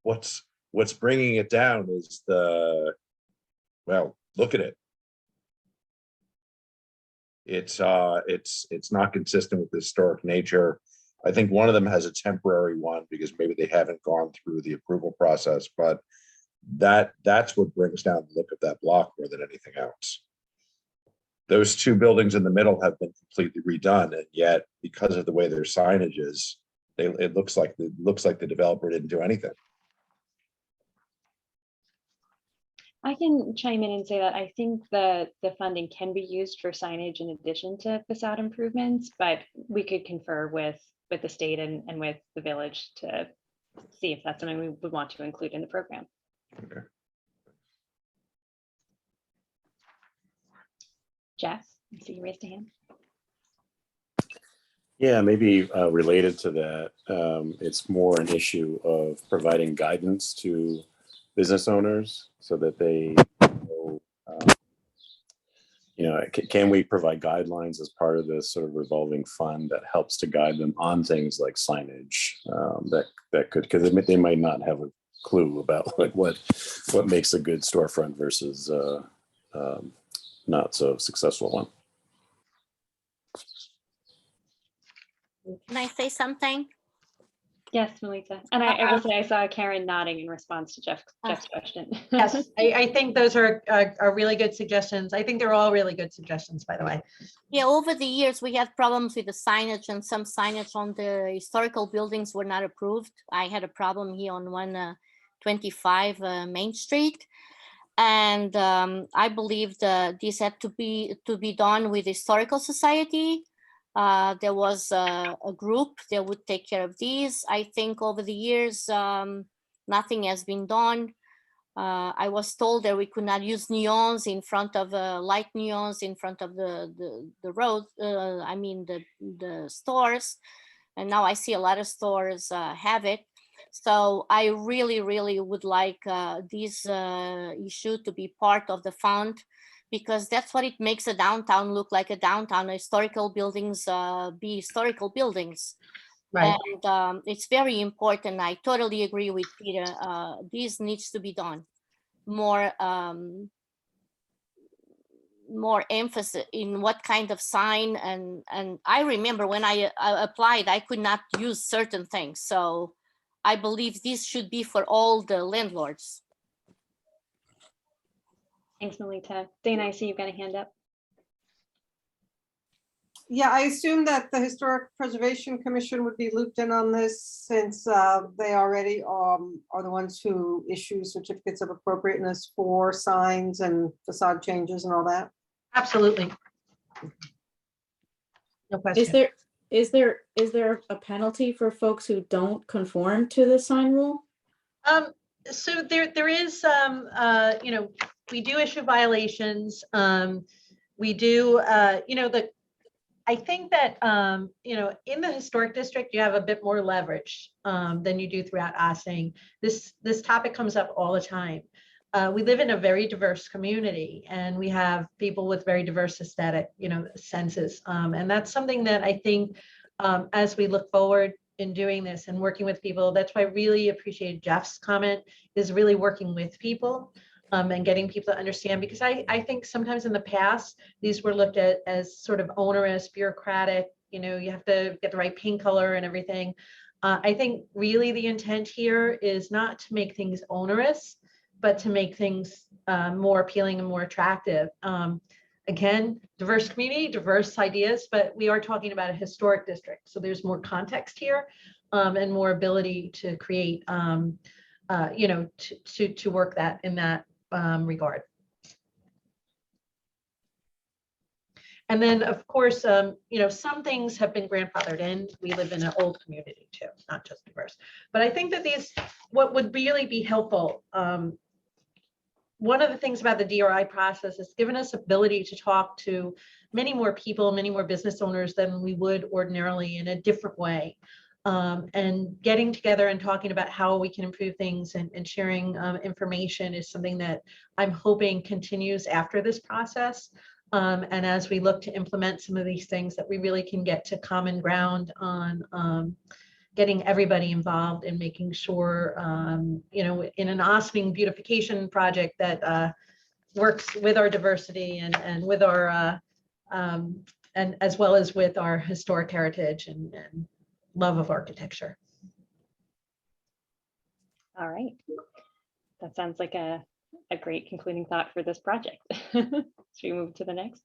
What's bringing it down is well, look at it. It's not consistent with the historic nature. I think one of them has a temporary one because maybe they haven't gone through the approval process, but that's what brings down the look of that block more than anything else. Those two buildings in the middle have been completely redone, and yet because of the way their signage is, it looks like the developer didn't do anything. I can chime in and say that I think that the funding can be used for signage in addition to facade improvements, but we could confer with the state and with the village to see if that's something we would want to include in the program. Okay. Jeff, I see you raised a hand. Yeah, maybe related to that, it's more an issue of providing guidance to business owners so that they know, can we provide guidelines as part of this sort of revolving fund that helps to guide them on things like signage that could, because they might not have a clue about what makes a good storefront versus not so successful one. Can I say something? Yes, Melissa. And I will say I saw Karen nodding in response to Jeff's question. Yes, I think those are really good suggestions. I think they're all really good suggestions, by the way. Yeah, over the years, we had problems with the signage, and some signage on the historical buildings were not approved. I had a problem here on 125 Main Street. And I believe this had to be done with Historical Society. There was a group that would take care of these. I think over the years, nothing has been done. I was told that we could not use neons in front of light neons in front of the road. I mean the stores, and now I see a lot of stores have it. So I really, really would like this issue to be part of the fund, because that's what it makes a downtown look like a downtown. Historical buildings be historical buildings. Right. And it's very important. I totally agree with Peter. This needs to be done. More emphasis in what kind of sign. And I remember when I applied, I could not use certain things. So I believe this should be for all the landlords. Thanks, Melita. Dana, I see you've got a hand up. Yeah, I assume that the Historic Preservation Commission would be looped in on this, since they already are the ones who issue certificates of appropriateness for signs and facade changes and all that. Absolutely. No question. Is there a penalty for folks who don't conform to the sign rule? So there is, you know, we do issue violations. We do, you know, I think that, you know, in the historic district, you have a bit more leverage than you do throughout Ossining. This topic comes up all the time. We live in a very diverse community, and we have people with very diverse aesthetic, you know, senses. And that's something that I think as we look forward in doing this and working with people, that's why I really appreciate Jeff's comment, is really working with people and getting people to understand, because I think sometimes in the past, these were looked at as sort of onerous, bureaucratic, you know, you have to get the right paint color and everything. I think really the intent here is not to make things onerous, but to make things more appealing and more attractive. Again, diverse community, diverse ideas, but we are talking about a historic district. So there's more context here and more ability to create, you know, to work that in that regard. And then, of course, you know, some things have been grandfathered in. We live in an old community too, not just diverse. But I think that these, what would really be helpful, one of the things about the DRI process is given us ability to talk to many more people, many more business owners than we would ordinarily in a different way. And getting together and talking about how we can improve things and sharing information is something that I'm hoping continues after this process. And as we look to implement some of these things, that we really can get to common ground on getting everybody involved in making sure, you know, in an Ossining beautification project that works with our diversity and with our, and as well as with our historic heritage and love of architecture. All right. That sounds like a great concluding thought for this project. Should we move to the next?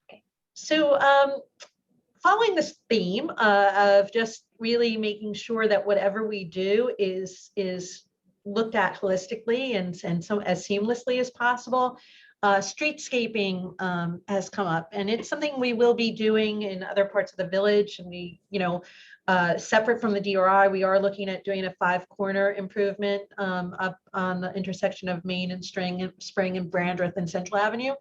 Okay. So following this theme of just really making sure that whatever we do is looked at holistically and so as seamlessly as possible, streetscaping has come up, and it's something we will be doing in other parts of the village. And we, you know, separate from the DRI, we are looking at doing a 5-corner improvement up on the intersection of Main and Spring and Brandreth and Central Avenue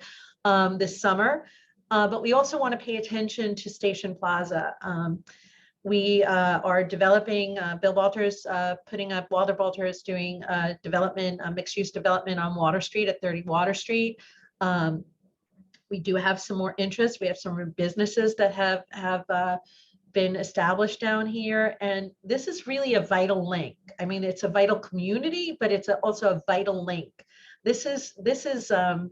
this summer. But we also want to pay attention to Station Plaza. We are developing, Bill Walters putting up, Walter Walters doing development, mixed-use development on Water Street at 30 Water Street. We do have some more interest. We have some businesses that have been established down here, and this is really a vital link. I mean, it's a vital community, but it's also a vital link. This is the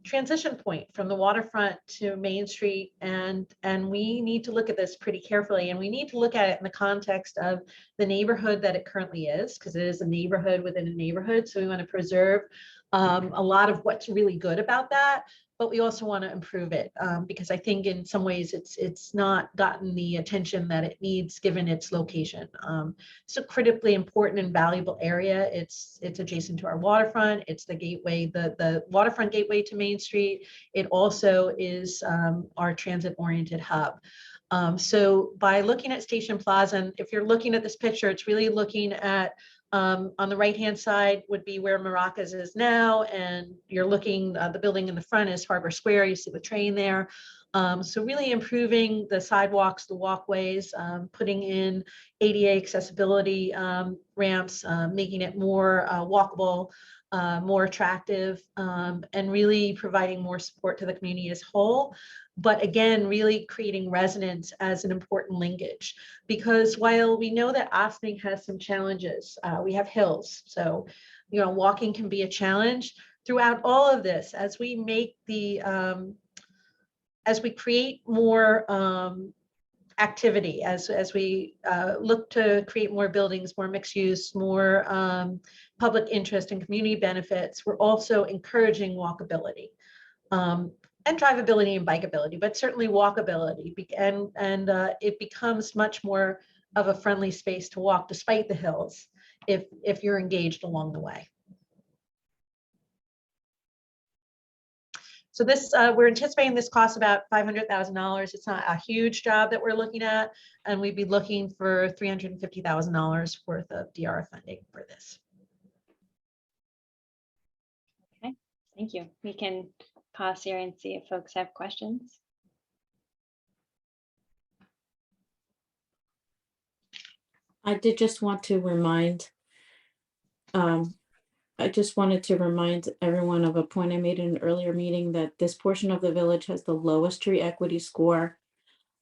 transition point from the waterfront to Main Street, and we need to look at this pretty carefully, and we need to look at it in the context of the neighborhood that it currently is, because it is a neighborhood within a neighborhood. So we want to preserve a lot of what's really good about that, but we also want to improve it because I think in some ways it's not gotten the attention that it needs given its location. It's a critically important and valuable area. It's adjacent to our waterfront. It's the gateway, the waterfront gateway to Main Street. It also is our transit-oriented hub. So by looking at Station Plaza, and if you're looking at this picture, it's really looking at on the right-hand side would be where Maracas is now, and you're looking, the building in the front is Harbor Square. You see the train there. So really improving the sidewalks, the walkways, putting in ADA accessibility ramps, making it more walkable, more attractive, and really providing more support to the community as a whole. But again, really creating resonance as an important linkage, because while we know that Ossining has some challenges, we have hills. So, walking can be a challenge. Throughout all of this, as we make as we create more activity, as we look to create more buildings, more mixed use, more public interest and community benefits, we're also encouraging walkability and drivability and bikeability, but certainly walkability. And it becomes much more of a friendly space to walk despite the hills if you're engaged along the way. So this, we're anticipating this costs about $500,000. It's not a huge job that we're looking at, and we'd be looking for $350,000 worth of DRF funding for this. Okay, thank you. We can pause here and see if folks have questions. I did just want to remind, I just wanted to remind everyone of a point I made in an earlier meeting, that this portion of the village has the lowest tree equity score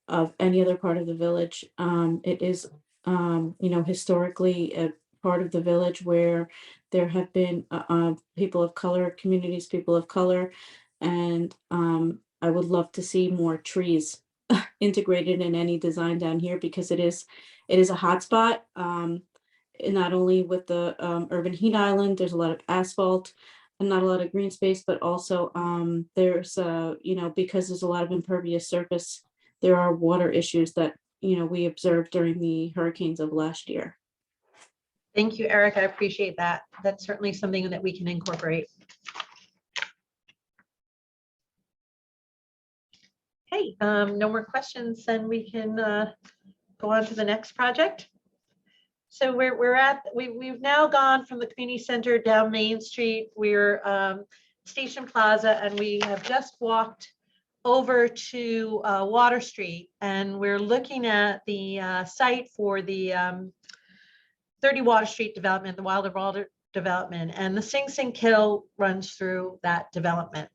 of any other part of the village. It is, historically a part of the village where there have been people of color, communities, people of color, and I would love to see more trees integrated in any design down here, because it is a hotspot. Not only with the urban heat island, there's a lot of asphalt and not a lot of green space, but also there's because there's a lot of impervious surface, there are water issues that we observed during the hurricanes of last year. Thank you, Eric. I appreciate that. That's certainly something that we can incorporate. Okay, no more questions, then we can go on to the next project. So we've now gone from the community center down Main Street. We're Station Plaza, and we have just walked over to Water Street, and we're looking at the site for the 30 Water Street development, the Wilder Water development, and the Sing Sing Kill runs through that development.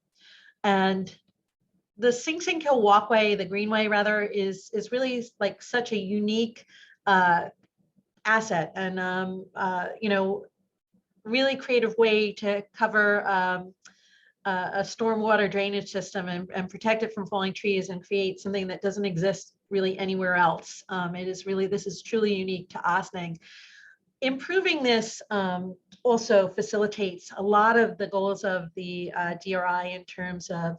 And the Sing Sing Kill walkway, the Greenway rather, is really like such a unique asset, and really creative way to cover a stormwater drainage system and protect it from falling trees and create something that doesn't exist really anywhere else. This is truly unique to Ossining. Improving this also facilitates a lot of the goals of the DRI in terms of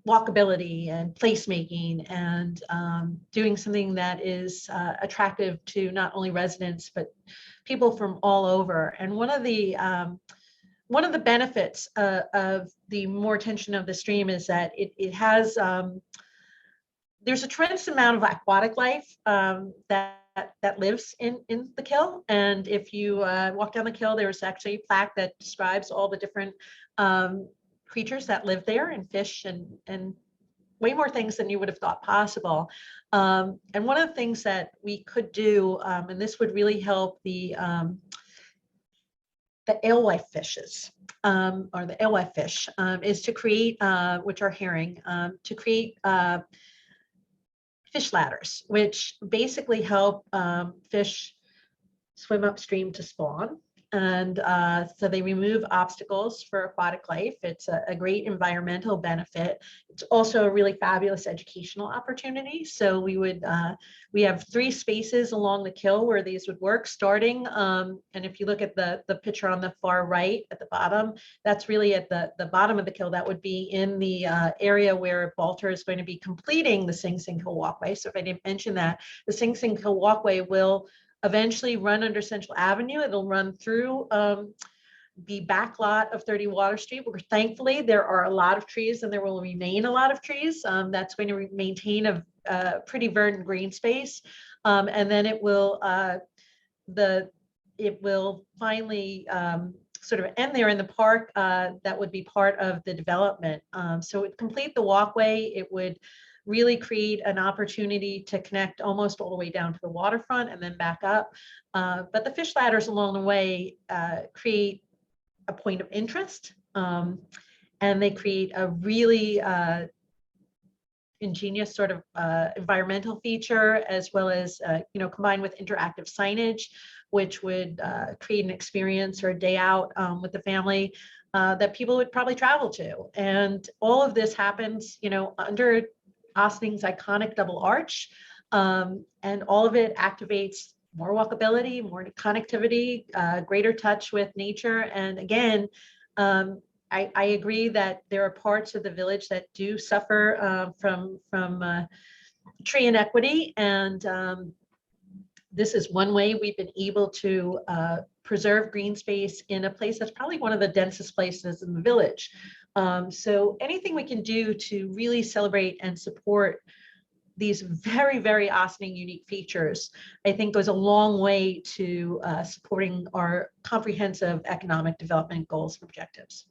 walkability and placemaking, and doing something that is attractive to not only residents but people from all over. And one of the benefits of the more attention of the stream is that it has there's a tremendous amount of aquatic life that lives in the Kill. And if you walk down the Kill, there's actually a plaque that describes all the different creatures that live there, and fish and way more things than you would have thought possible. And one of the things that we could do, and this would really help the alewife fishes, or the alewife fish, is to create, which are herring, to create fish ladders, which basically help fish swim upstream to spawn. And so they remove obstacles for aquatic life. It's a great environmental benefit. It's also a really fabulous educational opportunity. So we have 3 spaces along the Kill where these would work, starting, and if you look at the picture on the far right at the bottom, that's really at the bottom of the Kill. That would be in the area where Balter is going to be completing the Sing Sing Kill walkway. So if I didn't mention that, the Sing Sing Kill walkway will eventually run under Central Avenue. It'll run through the back lot of 30 Water Street, where thankfully there are a lot of trees, and there will remain a lot of trees. That's going to maintain a pretty verdant green space. And then it will, the it will finally sort of end there in the park that would be part of the development. So it would complete the walkway. It would really create an opportunity to connect almost all the way down to the waterfront and then back up. But the fish ladders along the way create a point of interest, and they create a really ingenious sort of environmental feature, as well as combined with interactive signage, which would create an experience or a day out with the family that people would probably travel to. And all of this happens, under Ossing's iconic double arch, and all of it activates more walkability, more connectivity, greater touch with nature. And again, I agree that there are parts of the village that do suffer from tree inequity, and this is one way we've been able to preserve green space in a place that's probably one of the densest places in the village. So anything we can do to really celebrate and support these very, very Ossining unique features, I think goes a long way to supporting our comprehensive economic development goals and objectives.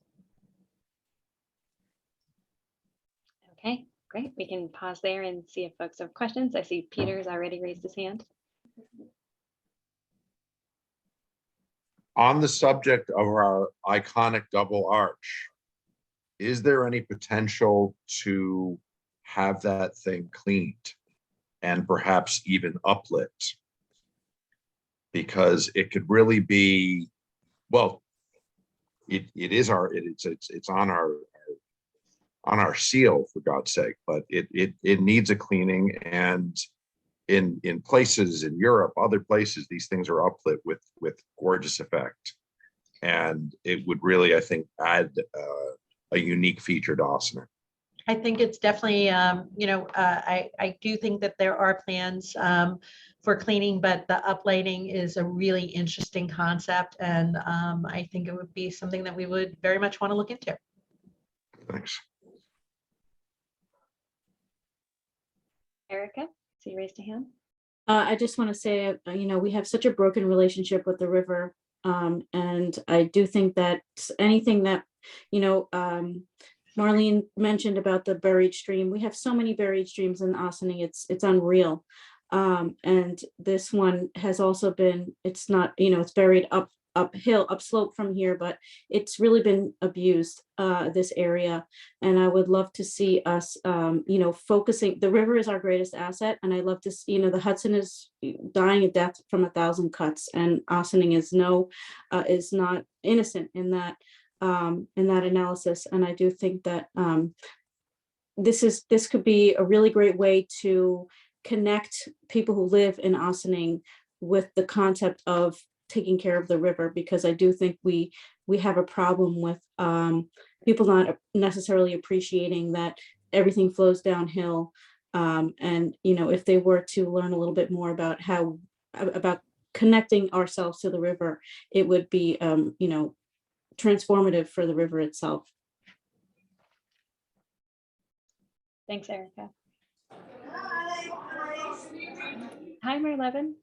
Okay, great. We can pause there and see if folks have questions. I see Peter's already raised his hand. On the subject of our iconic double arch, is there any potential to have that thing cleaned and perhaps even uplit? Because it could really be, well, it's on our seal, for God's sake, but it needs a cleaning. And in places in Europe, other places, these things are uplit with gorgeous effect. And it would really, I think, add a unique feature to Ossining. I think it's definitely, I do think that there are plans for cleaning, but the uplighting is a really interesting concept. And I think it would be something that we would very much want to look into. Thanks. Erica, so you raised a hand. I just want to say, we have such a broken relationship with the river. And I do think that anything that, Marlene mentioned about the buried stream, we have so many buried streams in Ossining, it's unreal. And this one has also been, it's not, it's buried uphill, upslope from here, but it's really been abused, this area. And I would love to see us, focusing, the river is our greatest asset. And I love to see, the Hudson is dying a death from 1,000 cuts, and Ossining is not innocent in that analysis. And I do think that this could be a really great way to connect people who live in Ossining with the concept of taking care of the river, because I do think we have a problem with people not necessarily appreciating that everything flows downhill. And if they were to learn a little bit more about about connecting ourselves to the river, it would be transformative for the river itself. Thanks, Erica. Hi, Marlevin.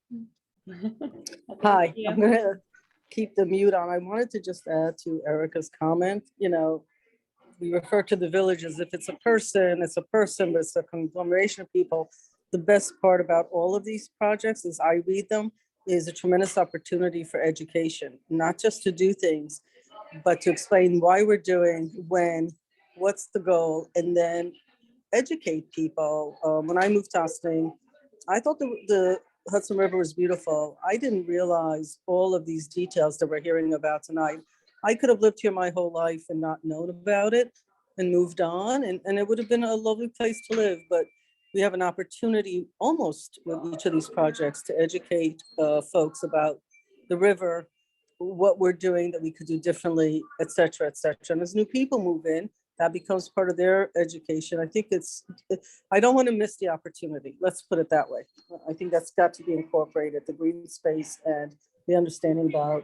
Hi, I'm gonna keep the mute on. I wanted to just add to Erica's comment, we refer to the village as if it's a person, but it's a conglomeration of people. The best part about all of these projects, as I read them, is a tremendous opportunity for education, not just to do things, but to explain why we're doing, when, what's the goal, and then educate people. When I moved to Ossining, I thought the Hudson River was beautiful. I didn't realize all of these details that we're hearing about tonight. I could have lived here my whole life and not known about it and moved on, and it would have been a lovely place to live. But we have an opportunity almost with each of these projects to educate folks about the river, what we're doing that we could do differently, et cetera, et cetera. And as new people move in, that becomes part of their education. I think I don't want to miss the opportunity. Let's put it that way. I think that's got to be incorporated, the green space and the understanding about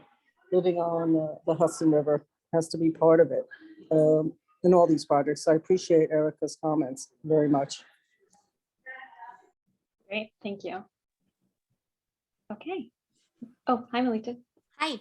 living on the Hudson River has to be part of it in all these projects. So I appreciate Erica's comments very much. Great, thank you. Okay. Oh, hi, Melita. Hi.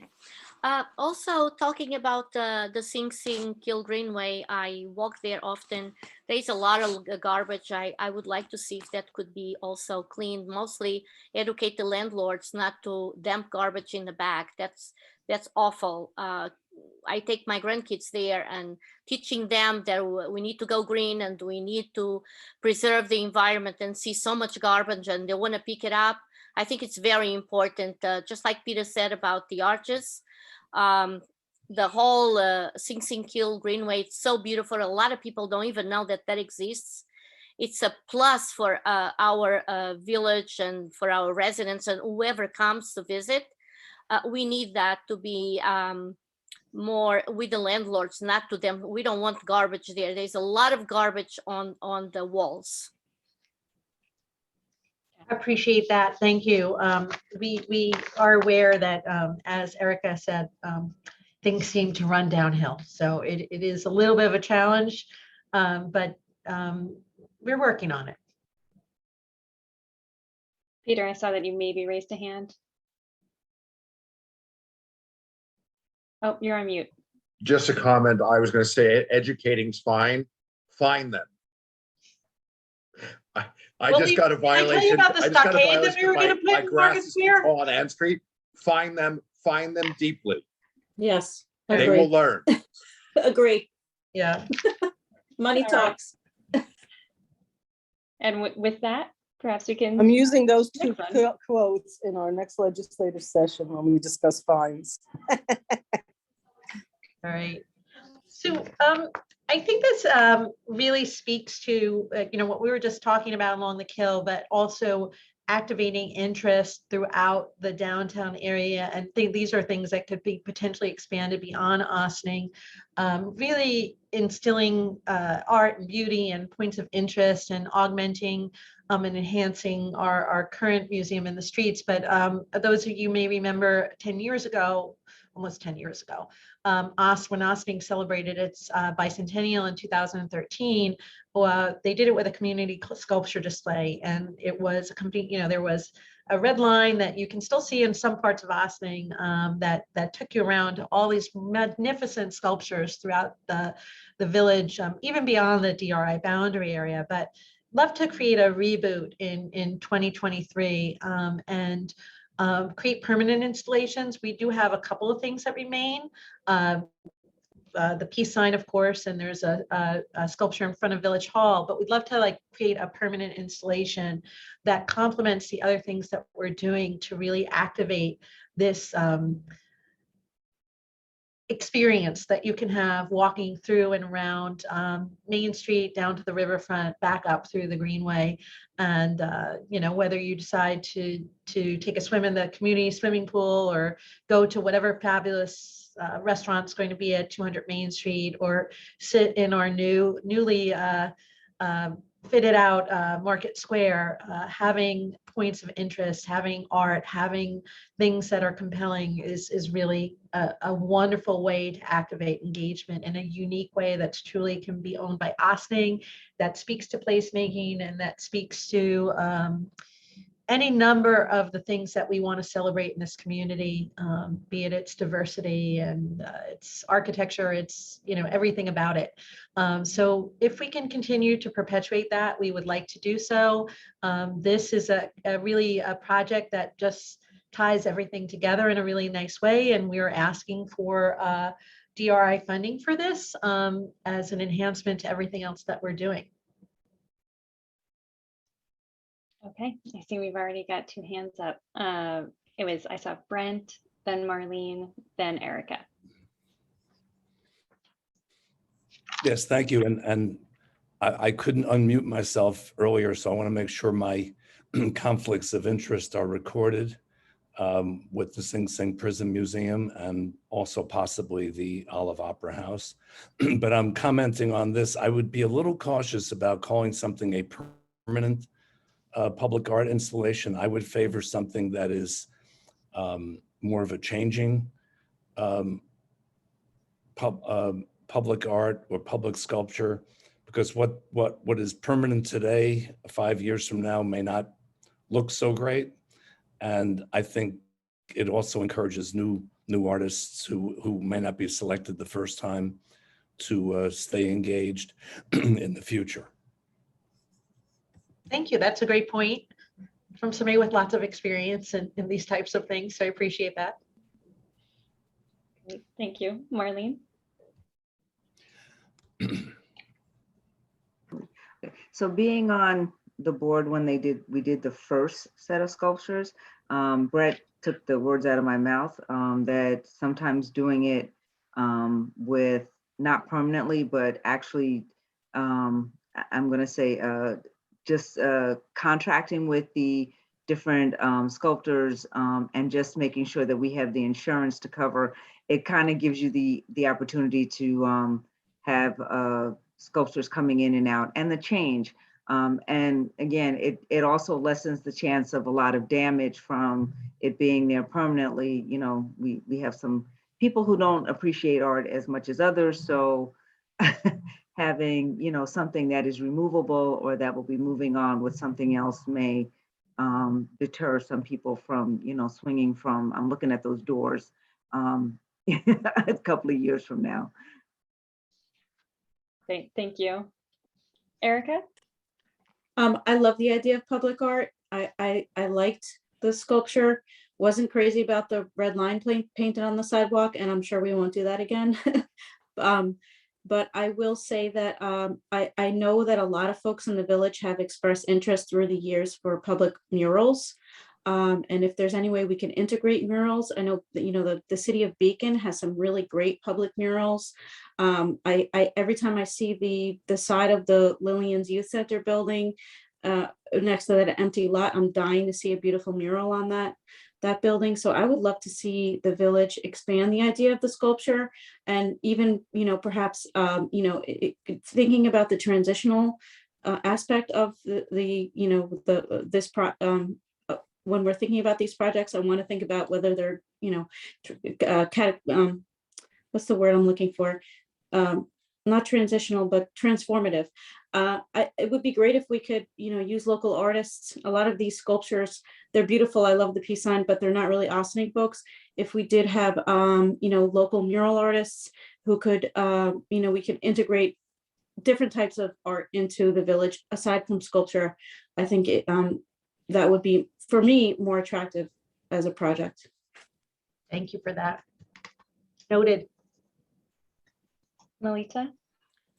Also talking about the Sing Sing Kill Greenway, I walk there often. There's a lot of garbage. I would like to see if that could be also cleaned. Mostly educate the landlords not to dump garbage in the back. That's awful. I take my grandkids there and teaching them that we need to go green and we need to preserve the environment, and see so much garbage and they want to pick it up. I think it's very important, just like Peter said about the arches. The whole Sing Sing Kill Greenway, it's so beautiful. A lot of people don't even know that that exists. It's a plus for our village and for our residents and whoever comes to visit. We need that to be more with the landlords, not to them. We don't want garbage there. There's a lot of garbage on the walls. I appreciate that. Thank you. We are aware that, as Erica said, things seem to run downhill. So it is a little bit of a challenge, but we're working on it. Peter, I saw that you maybe raised a hand. Oh, you're on mute. Just a comment, I was gonna say, educating's fine, find them. I Well, just got a did I tell you violation. about the I just got a stockade that we were violation. gonna put My in grass Market is Square? tall on Ann Street. Find them deeply. Yes, They will learn. agree. Yeah. Money All right. talks. And with that, perhaps we can. I'm using those two Next one. quotes in our next legislative session when we discuss fines. All right. So I think this really speaks to, what we were just talking about along the Kill, but also activating interest throughout the downtown area. And think these are things that could be potentially expanded beyond Ossining, really instilling art and beauty and points of interest and augmenting and enhancing our current museum in the streets. But those of you may remember 10 years ago, almost 10 years ago, when Ossining celebrated its bicentennial in 2013, they did it with a community sculpture display, and it was a complete, there was a red line that you can still see in some parts of Ossining that took you around to all these magnificent sculptures throughout the village, even beyond the DRI boundary area. But love to create a reboot in 2023 and create permanent installations. We do have a couple of things that remain. The peace sign, of course, and there's a sculpture in front of Village Hall, but we'd love to create a permanent installation that complements the other things that we're doing to really activate this experience that you can have walking through and around Main Street down to the riverfront, back up through the Greenway. And, whether you decide to take a swim in the community swimming pool or go to whatever fabulous restaurant's going to be at 200 Main Street, or sit in our newly fitted out Market Square, having points of interest, having art, having things that are compelling is really a wonderful way to activate engagement in a unique way that's truly can be owned by Ossining, that speaks to placemaking, and that speaks to any number of the things that we want to celebrate in this community, be it its diversity and its architecture, it's, everything about it. So if we can continue to perpetuate that, we would like to do so. This is a really a project that just ties everything together in a really nice way. And we're asking for DRI funding for this as an enhancement to everything else that we're doing. Okay, I see we've already got two hands up. I saw Brent, then Marlene, then Erica. Yes, thank you. And I couldn't unmute myself earlier, so I want to make sure my conflicts of interest are recorded with the Sing Sing Prison Museum and also possibly the Olive Opera House. But I'm commenting on this. I would be a little cautious about calling something a permanent public art installation. I would favor something that is more of a changing public art or public sculpture, because what is permanent today, 5 years from now, may not look so great. And I think it also encourages new new artists who may not be selected the first time to stay engaged in the future. Thank you. That's a great point from somebody with lots of experience in these types of things. So I appreciate that. Great. Thank you. Marlene? So being on the board when we did the first set of sculptures, Brett took the words out of my mouth, that sometimes doing it with not permanently, but actually, I'm going to say just contracting with the different sculptors and just making sure that we have the insurance to cover. It kind of gives you the opportunity to have sculptors coming in and out and the change. And again, it also lessens the chance of a lot of damage from it being there permanently. You know, we have some people who don't appreciate art as much as others. So having, you know, something that is removable or that will be moving on with something else may deter some people from, you know, swinging from, I'm looking at those doors a couple of years from now. Great, thank you. Erica? I love the idea of public art. I liked the sculpture. Wasn't crazy about the red line painted on the sidewalk, and I'm sure we won't do that again. But I will say that I know that a lot of folks in the village have expressed interest through the years for public murals. And if there's any way we can integrate murals, I know that, you know, the city of Beacon has some really great public murals. Every time I see the side of the Lillian's Youth Center building next to that empty lot, I'm dying to see a beautiful mural on that building. So I would love to see the village expand the idea of the sculpture, and even, you know, perhaps, you know, thinking about the transitional aspect of when we're thinking about these projects, I want to think about whether they're, you know, what's the word I'm looking for? Not transitional, but transformative. It would be great if we could, you know, use local artists. A lot of these sculptures, they're beautiful. I love the peace sign, but they're not really Austining folks. If we did have, you know, local mural artists who could, you know, we could integrate different types of art into the village aside from sculpture. I think that would be, for me, more attractive as a project. Thank you for that. Noted. Melita?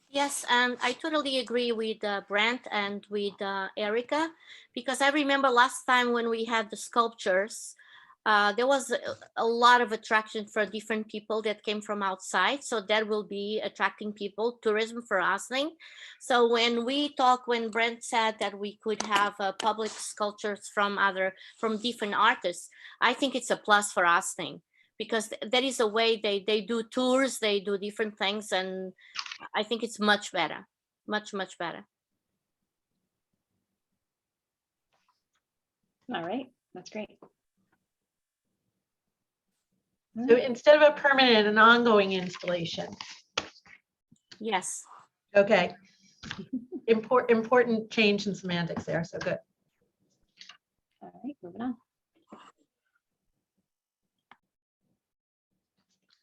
Yes, and I totally agree with Brent and with Erica, because I remember last time when we had the sculptures, there was a lot of attraction for different people that came from outside. So that will be attracting people, tourism for Austining. So when Brent said that we could have public sculptures from different artists, I think it's a plus for Austining, because that is a way they do tours, they do different things, and I think it's much better, much better. All right, that's great. So instead of a permanent and ongoing installation. Yes. Okay. Important change in semantics there, so good. All right, moving on.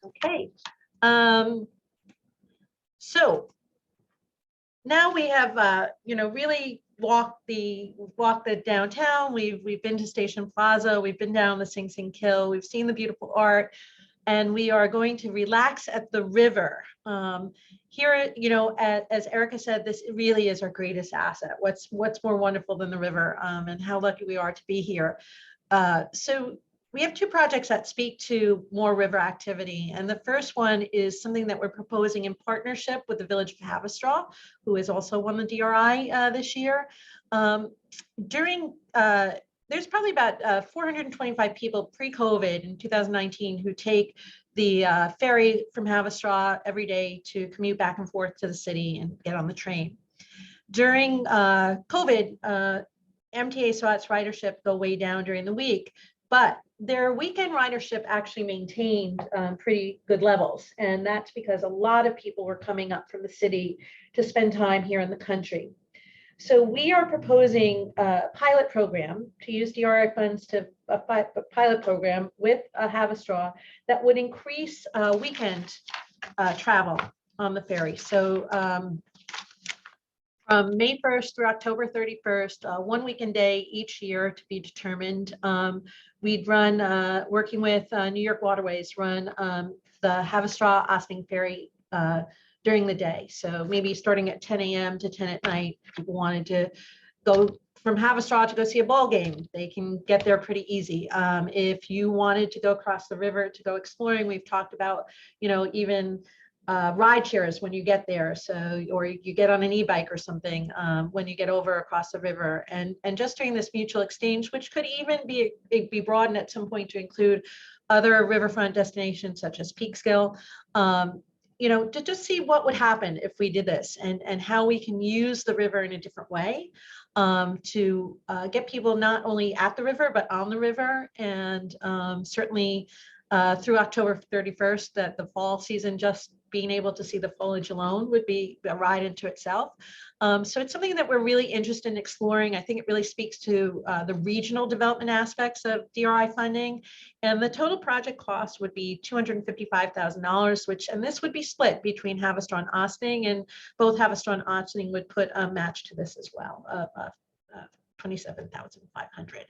Okay. So now we have, you know, really walked the downtown. We've been to Station Plaza. We've been down the Sing Sing Kill. We've seen the beautiful art, and we are going to relax at the river. Here, you know, as Erica said, this really is our greatest asset. What's more wonderful than the river, and how lucky we are to be here. So we have two projects that speak to more river activity. And the first one is something that we're proposing in partnership with the Village of Haverstraw, who has also won the DRI this year. There's probably about 425 people pre-COVID in 2019 who take the ferry from Haverstraw every day to commute back and forth to the city and get on the train. During COVID, MTA saw its ridership go way down during the week, but their weekend ridership actually maintained pretty good levels. And that's because a lot of people were coming up from the city to spend time here in the country. So we are proposing a pilot program to use DRI funds to a pilot program with Have a Straw that would increase weekend travel on the ferry. So from May 1st through October 31st, 1 weekend day each year to be determined. We'd run, working with New York Waterways, run the Have a Straw Ossining Ferry during the day. So maybe starting at 10 a.m. to 10 at night, if people wanted to go from Have a Straw to go see a ball game, they can get there pretty easy. If you wanted to go across the river to go exploring, we've talked about, you know, even ride shares when you get there. So, or you get on an e-bike or something when you get over across the river, and just doing this mutual exchange, which could even be broadened at some point to include other riverfront destinations such as Peekskill. You know, to just see what would happen if we did this, and how we can use the river in a different way to get people not only at the river, but on the river. And certainly through October 31st, that the fall season, just being able to see the foliage alone would be a ride into itself. So it's something that we're really interested in exploring. I think it really speaks to the regional development aspects of DRI funding. And the total project cost would be $255,000, which, and this would be split between Have a Straw and Ossining, and both Have a Straw and Ossining would put a match to this as well, $27,500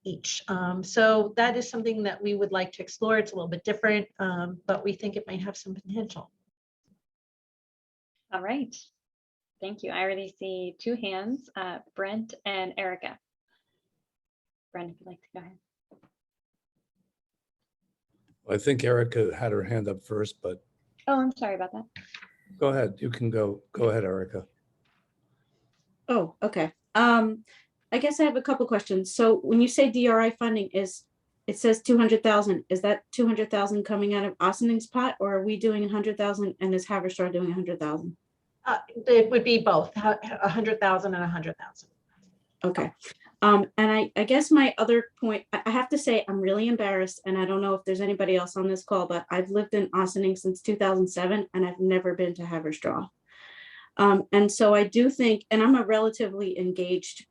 each. So that is something that we would like to explore. It's a little bit different, but we think it might have some potential. All right. Thank you. I already see two hands, Brent and Erica. Brent, if you'd like to go ahead. I think Erica had her hand up first, but Oh, I'm sorry about that. go ahead. You can go. Go ahead, Erica. Oh, okay. I guess I have a couple questions. So when you say DRI funding it says 200,000, is that 200,000 coming out of Ossining's pot, or are we doing 100,000 and is Have a Straw doing 100,000? It would be both, 100,000 and 100,000. Okay. And I guess my other point, I have to say, I'm really embarrassed, and I don't know if there's anybody else on this call, but I've lived in Ossining since 2007, and I've never been to Have a Straw. And so I do think, and I'm a relatively engaged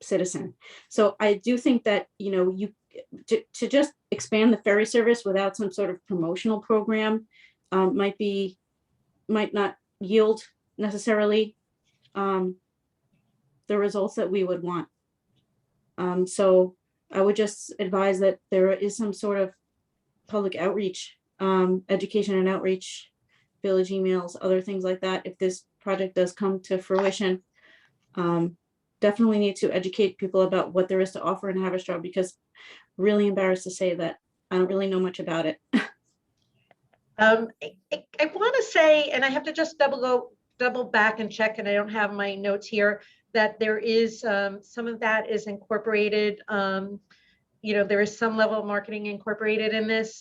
citizen, so I do think that, you know, to just expand the ferry service without some sort of promotional program might not yield necessarily the results that we would want. So I would just advise that there is some sort of public outreach, education and outreach, village emails, other things like that. If this project does come to fruition, definitely need to educate people about what there is to offer in Have a Straw, because really embarrassed to say that I don't really know much about it. I want to say, and I have to just double back and check, and I don't have my notes here, that there is some of that is incorporated. You know, there is some level of marketing incorporated in this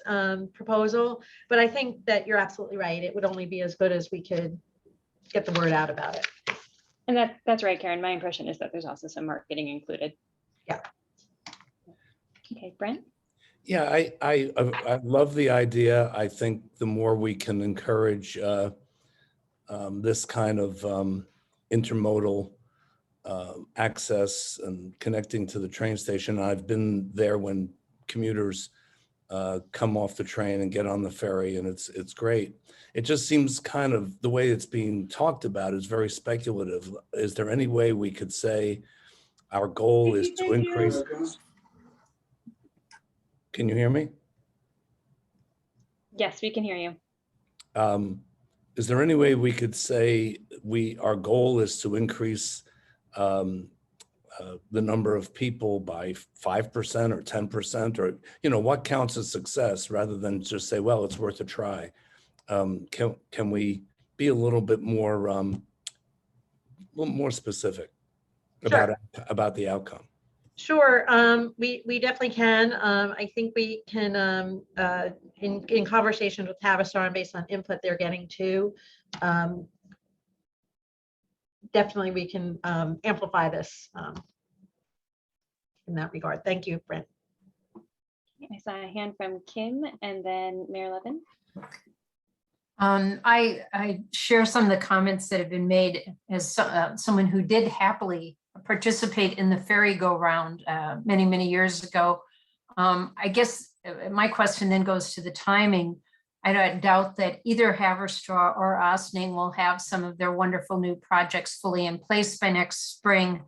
proposal, but I think that you're absolutely right. It would only be as good as we could get the word out about it. And that's right, Karen. My impression is that there's also some marketing included. Yeah. Okay, Brent? Yeah, I love the idea. I think the more we can encourage this kind of intermodal access and connecting to the train station. I've been there when commuters come off the train and get on the ferry, and it's great. It just seems kind of, the way it's being talked about is very speculative. Is there any way we could say our goal is to increase? Can you hear me? Yes, we can hear you. Is there any way we could say our goal is to increase the number of people by 5% or 10%, or, you know, what counts as success, rather than just say, well, it's worth a try? Can we be a little bit more specific about the outcome? Sure, we definitely can. I think we can, in conversations with Have a Straw and based on input they're getting too, definitely we can amplify this in that regard. Thank you, Brent. I saw a hand from Kim and then Mayor Levin. I share some of the comments that have been made as someone who did happily participate in the ferry go-round many, many years ago. I guess my question then goes to the timing. I don't doubt that either Haverstraw or Ossining will have some of their wonderful new projects fully in place by next spring,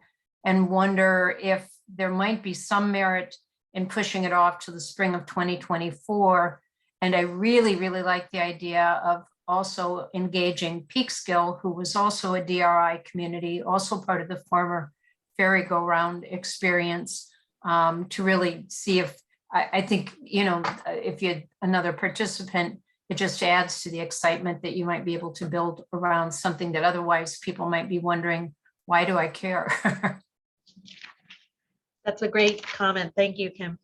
and wonder if there might be some merit in pushing it off to the spring of 2024. And I really, really like the idea of also engaging Peekskill, who was also a DRI community, also part of the former ferry go-round experience, to really see if, I think, you know, if you had another participant, it just adds to the excitement that you might be able to build around something that otherwise people might be wondering, why do I care? That's a great comment. Thank you, Kim.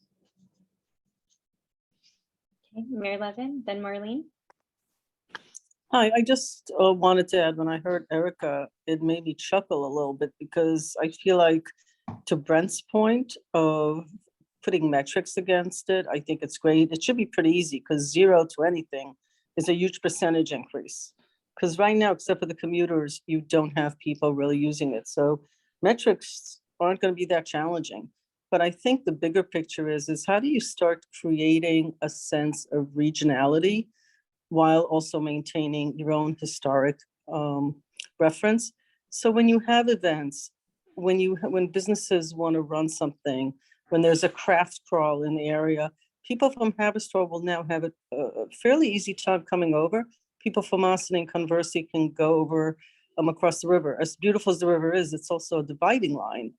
Okay, Mary Levin, then Marlene. Hi, I just wanted to add, when I heard Erica, it made me chuckle a little bit, because I feel like, to Brent's point of putting metrics against it, I think it's great. It should be pretty easy, because 0 to anything is a huge percentage increase. Because right now, except for the commuters, you don't have people really using it. So metrics aren't going to be that challenging. But I think the bigger picture is how do you start creating a sense of regionality while also maintaining your own historic reference? So when you have events, when businesses want to run something, when there's a craft crawl in the area, people from Haverstraw will now have a fairly easy time coming over. People from Ossining, conversely, can go over across the river. As beautiful as the river is, it's also a dividing line.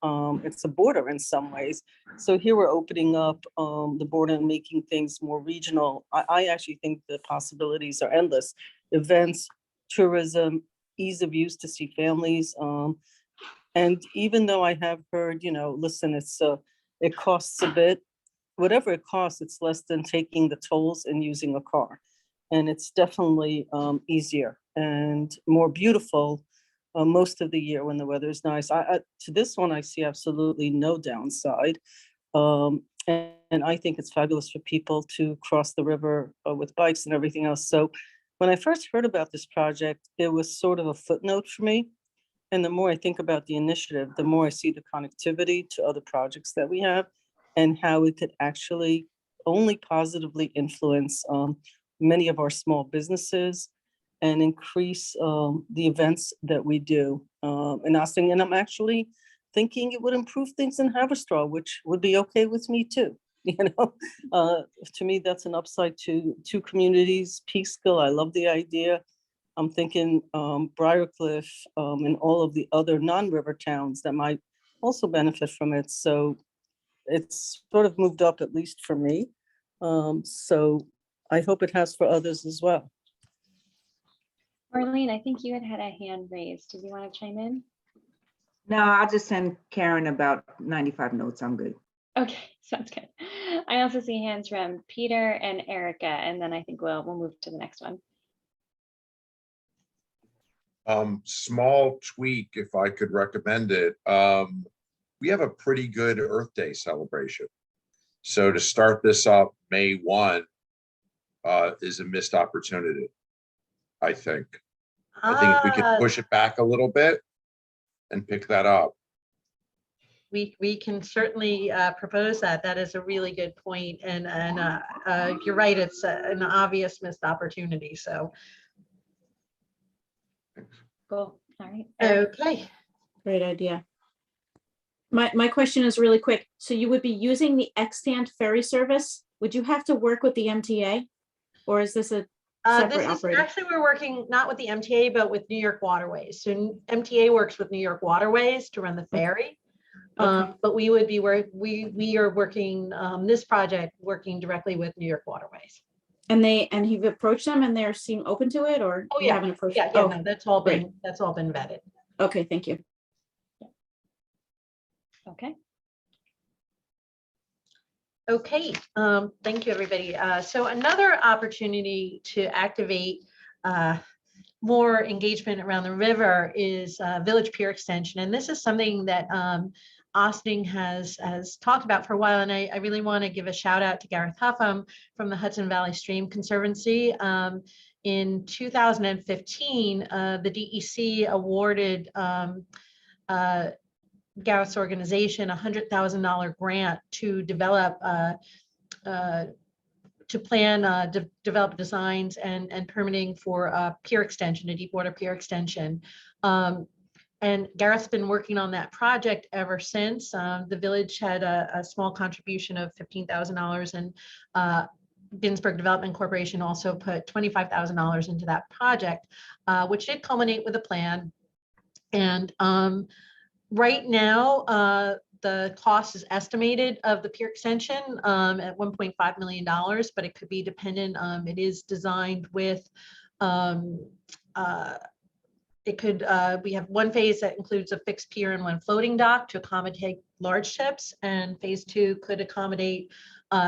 It's a border in some ways. So here we're opening up the border and making things more regional. I actually think the possibilities are endless. Events, tourism, ease of use to see families. And even though I have heard, you know, listen, it costs a bit. Whatever it costs, it's less than taking the tolls and using a car. And it's definitely easier and more beautiful most of the year when the weather is nice. To this one, I see absolutely no downside. And I think it's fabulous for people to cross the river with bikes and everything else. So when I first heard about this project, it was sort of a footnote for me. And the more I think about the initiative, the more I see the connectivity to other projects that we have and how it could actually only positively influence many of our small businesses and increase the events that we do in Ossining. And I'm actually thinking it would improve things in Haverstraw, which would be okay with me too. You know, to me, that's an upside to two communities. Peekskill, I love the idea. I'm thinking Briarcliff and all of the other non-river towns that might also benefit from it. So it's sort of moved up, at least for me. So I hope it has for others as well. Marlene, I think you had a hand raised. Did you want to chime in? No, I'll just send Karen about 95 notes. I'm good. Okay, sounds good. I also see hands from Peter and Erica, and then I think we'll move to the next one. Small tweak, if I could recommend it. We have a pretty good Earth Day celebration. So to start this up May 1 is a missed opportunity, I think. I think if we could push it back a little bit and pick that up. We can certainly propose that. That is a really good point. And you're right, it's an obvious missed opportunity. So. Cool. All right. Okay. Great idea. My question is really quick. So you would be using the extant ferry service? Would you have to work with the MTA? Or is this a separate operator? Actually, we're working not with the MTA, but with New York Waterways. So MTA works with New York Waterways to run the ferry. Okay. But we would be we are working this project working directly with New York Waterways. And you've approached them and they seem open to it, or Oh you yeah, haven't approached? yeah, Oh, no, that's all great. been vetted. Okay, thank you. Okay. Okay, thank you, everybody. So another opportunity to activate more engagement around the river is Village Pier Extension. And this is something that Ossining has talked about for a while. And I really want to give a shout out to Gareth Huffam from the Hudson Valley Stream Conservancy. in 2015, the DEC awarded Gareth's organization a $100,000 grant to develop, to plan, develop designs and permitting for a pier extension, a deep water pier extension. And Gareth's been working on that project ever since. The village had a small contribution of $15,000, and Ginsburg Development Corporation also put $25,000 into that project, which did culminate with a plan. And right now, the cost is estimated of the pier extension at $1.5 million, but it could be dependent. It is designed with, we have one phase that includes a fixed pier and one floating dock to accommodate large ships, and phase 2 could accommodate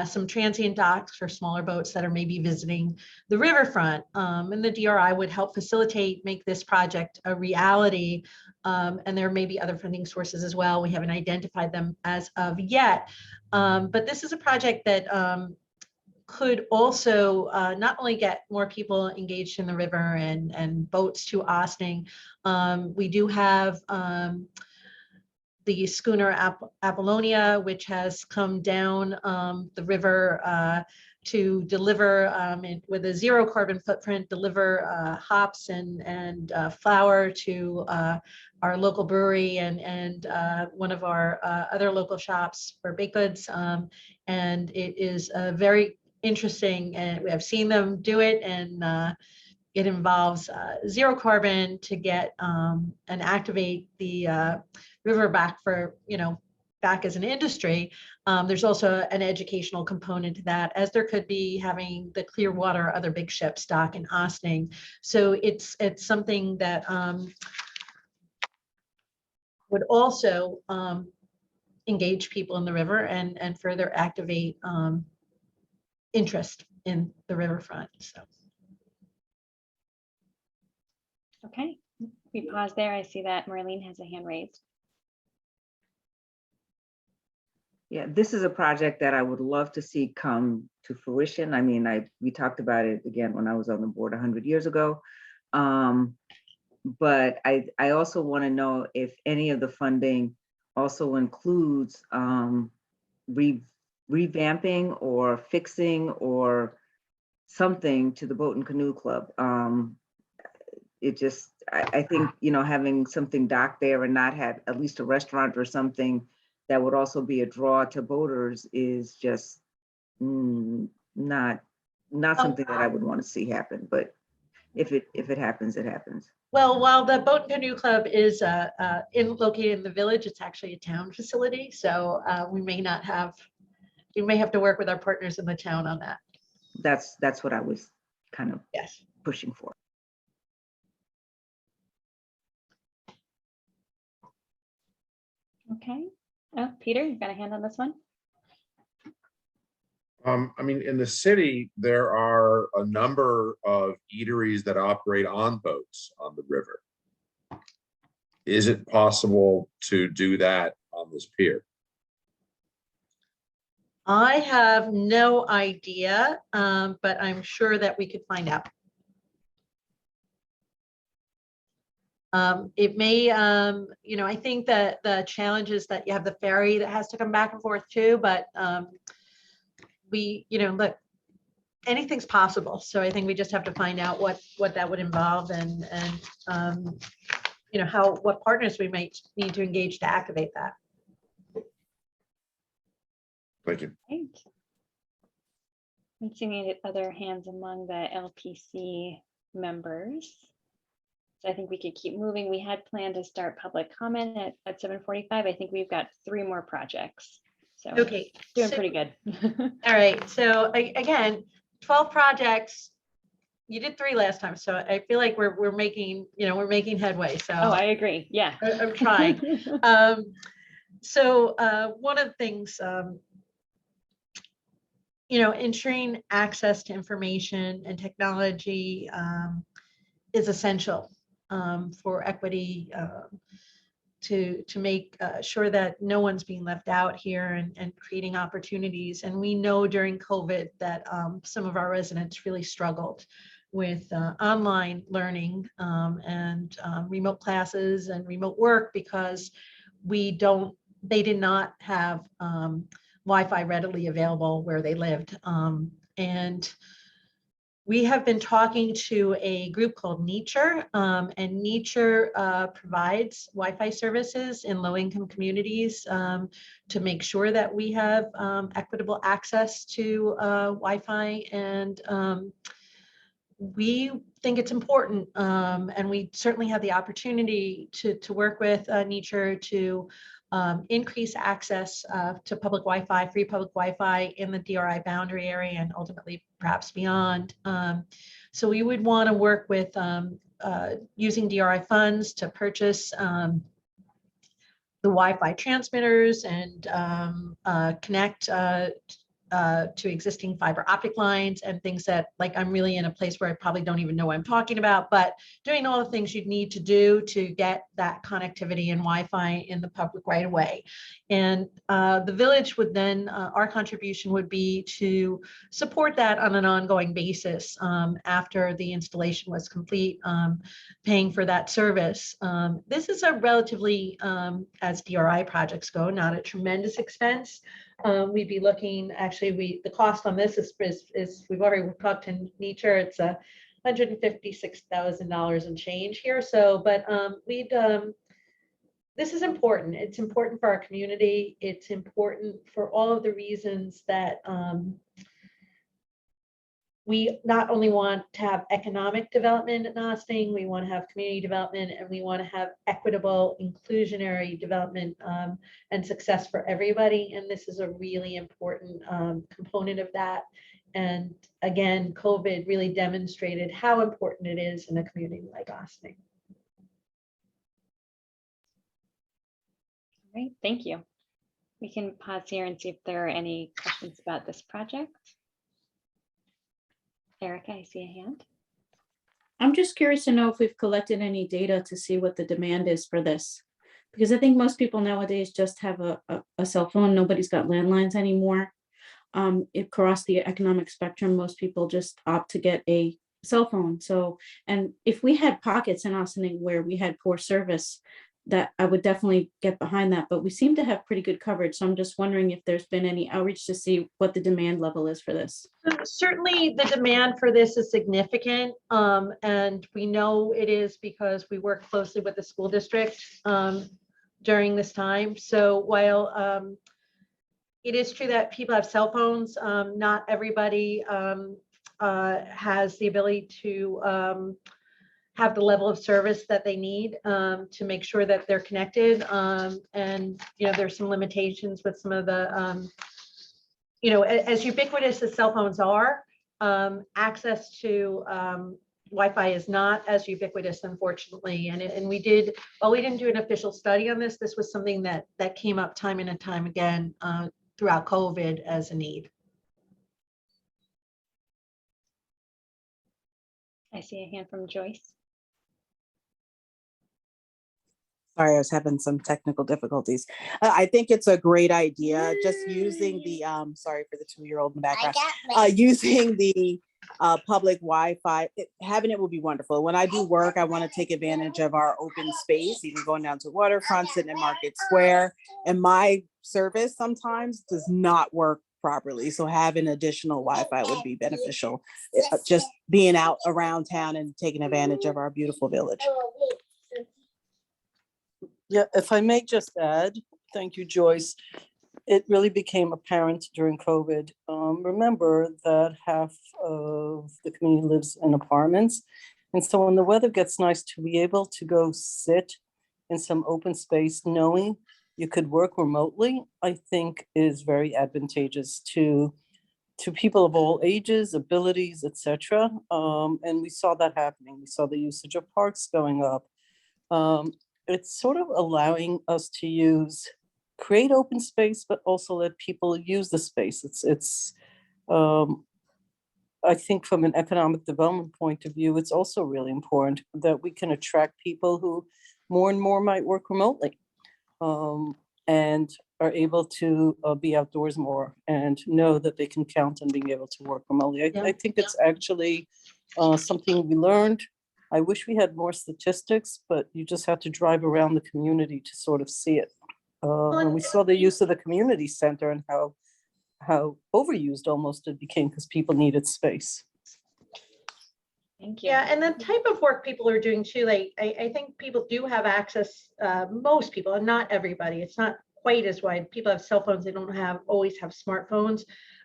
some transient docks for smaller boats that are maybe visiting the riverfront. And the DRI would help facilitate, make this project a reality. And there may be other funding sources as well. We haven't identified them as of yet. But this is a project that could also not only get more people engaged in the river and boats to Ossining. We do have the schooner Apollonia, which has come down the river to deliver with a 0 carbon footprint, deliver hops and flour to our local brewery and one of our other local shops for baked goods. And it is a very interesting, and we have seen them do it, and it involves 0 carbon to get and activate the river back for, back as an industry. There's also an educational component to that, as there could be having the Clearwater other big ships dock in Ossining. So it's something that would also engage people in the river and further activate interest in the riverfront. So. Okay, we pause there. I see that Marlene has a hand raised. Yeah, this is a project that I would love to see come to fruition. I mean, we talked about it again when I was on the board 100 years ago. But I also want to know if any of the funding also includes revamping or fixing or something to the Boat and Canoe Club. I think, having something docked there and not have at least a restaurant or something that would also be a draw to boaters is just not something that I would want to see happen. But if it happens, it happens. Well, while the Boat and Canoe Club is located in the village, it's actually a town facility. So we may have to work with our partners in the town on that. That's what I was kind of yes pushing for. Okay. Oh, Peter, you've got a hand on this one? I mean, in the city, there are a number of eateries that operate on boats on the river. Is it possible to do that on this pier? I have no idea, but I'm sure that we could find out. It may, I think that the challenge is that you have the ferry that has to come back and forth too, but look, anything's possible. So I think we just have to find out what that would involve and what partners we might need to engage to activate that. Thank you. Thanks. I'm seeing any other hands among the LPC members. So I think we could keep moving. We had planned to start public comment at 7:45. I think we've got 3 more projects. So okay, doing pretty good. All right. So again, 12 projects. You did 3 last time, so I feel like we're making headway. So oh, I agree. Yeah, I'm trying. So one of the things, ensuring access to information and technology is essential for equity, to make sure that no one's being left out here and creating opportunities. And we know during COVID that some of our residents really struggled with online learning and remote classes and remote work because they did not have Wi-Fi readily available where they lived. And we have been talking to a group called Nature, and Nature provides Wi-Fi services in low-income communities to make sure that we have equitable access to Wi-Fi. And we think it's important, and we certainly have the opportunity to work with Nature to increase access to public Wi-Fi, free public Wi-Fi in the DRI boundary area and ultimately perhaps beyond. So we would want to work with using DRI funds to purchase the Wi-Fi transmitters and connect to existing fiber optic lines and things that, like, I'm really in a place where I probably don't even know what I'm talking about, but doing all the things you'd need to do to get that connectivity and Wi-Fi in the public right away. And the village would then, our contribution would be to support that on an ongoing basis after the installation was complete, paying for that service. This is a relatively, as DRI projects go, not a tremendous expense. We'd be looking, actually, the cost on this is we've already talked to Nature, it's $156,000 and change here. So, but this is important. It's important for our community. It's important for all of the reasons that we not only want to have economic development at Nosting, we want to have community development, and we want to have equitable, inclusionary development and success for everybody. And this is a really important component of that. And again, COVID really demonstrated how important it is in a community like Nosting. All right, thank you. We can pause here and see if there are any questions about this project. Erica, I see a hand. I'm just curious to know if we've collected any data to see what the demand is for this. Because I think most people nowadays just have a cell phone. Nobody's got landlines anymore. Across the economic spectrum, most people just opt to get a cell phone. So, and if we had pockets in Austin where we had poor service, that I would definitely get behind that, but we seem to have pretty good coverage. So I'm just wondering if there's been any outreach to see what the demand level is for this. Certainly the demand for this is significant. And we know it is because we work closely with the school district during this time. So while it is true that people have cell phones, not everybody has the ability to have the level of service that they need to make sure that they're connected. And, there's some limitations with some of the, as ubiquitous as cell phones are, access to Wi-Fi is not as ubiquitous, unfortunately. And we did, while we didn't do an official study on this, this was something that came up time and time again throughout COVID as a need. I see a hand from Joyce. Sorry, I was having some technical difficulties. I think it's a great idea, just using the, sorry for the 2-year-old in the background, using the public Wi-Fi. Having it will be wonderful. When I do work, I want to take advantage of our open space, even going down to Waterfront, sitting in Market Square. And my service sometimes does not work properly. So having additional Wi-Fi would be beneficial. Just being out around town and taking advantage of our beautiful village. Yeah, if I may just add, thank you, Joyce. It really became apparent during COVID. Remember that half of the community lives in apartments. And so when the weather gets nice, to be able to go sit in some open space, knowing you could work remotely, I think is very advantageous to people of all ages, abilities, etc. And we saw that happening. We saw the usage of parks going up. It's sort of allowing us to create open space, but also let people use the space. It's I think from an economic development point of view, it's also really important that we can attract people who more and more might work remotely and are able to be outdoors more and know that they can count on being able to work remotely. I think it's actually something we learned. I wish we had more statistics, but you just have to drive around the community to sort of see it. And we saw the use of the community center and how overused almost it became because people needed space. Thank you. Yeah, and the type of work people are doing too, like, I think people do have access, most people, and not everybody, it's not quite as wide. People have cell phones, they don't always have smartphones.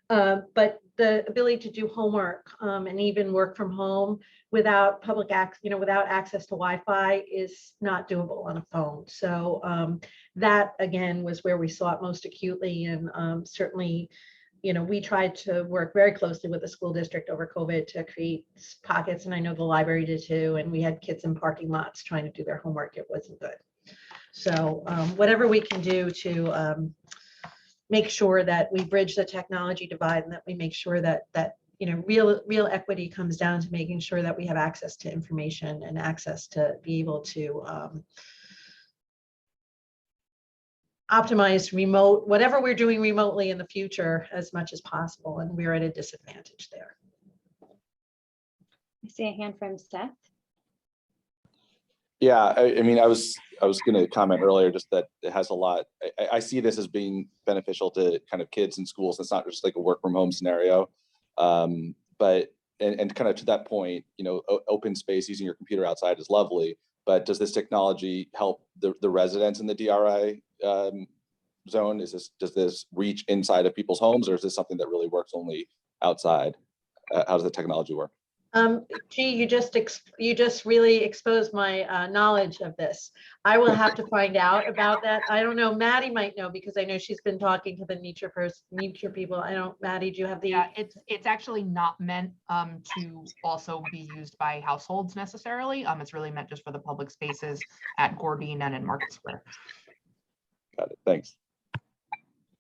But the ability to do homework and even work from home without public access, without access to Wi-Fi is not doable on a phone. So that again was where we saw it most acutely, and certainly, we tried to work very closely with the school district over COVID to create pockets, and I know the library did too. And we had kids in parking lots trying to do their homework. It wasn't good. So whatever we can do to make sure that we bridge the technology divide, and that we make sure that real equity comes down to making sure that we have access to information and access to be able to optimize remote, whatever we're doing remotely in the future as much as possible. And we're at a disadvantage there. I see a hand from Seth. Yeah, I mean, I was going to comment earlier just that it has a lot. I see this as being beneficial to kind of kids in schools. It's not just like a work from home scenario, but and kind of to that point, open space using your computer outside is lovely. But does this technology help the residents in the DRI zone? Does this reach inside of people's homes, or is this something that really works only outside? How does the technology work? Gee, you just really exposed my knowledge of this. I will have to find out about that. I don't know. Maddie might know, because I know she's been talking to the nature people. I don't. Maddie, do you have the? Yeah, it's actually not meant to also be used by households necessarily. It's really meant just for the public spaces at Gordine and in Market Square. Got it. Thanks.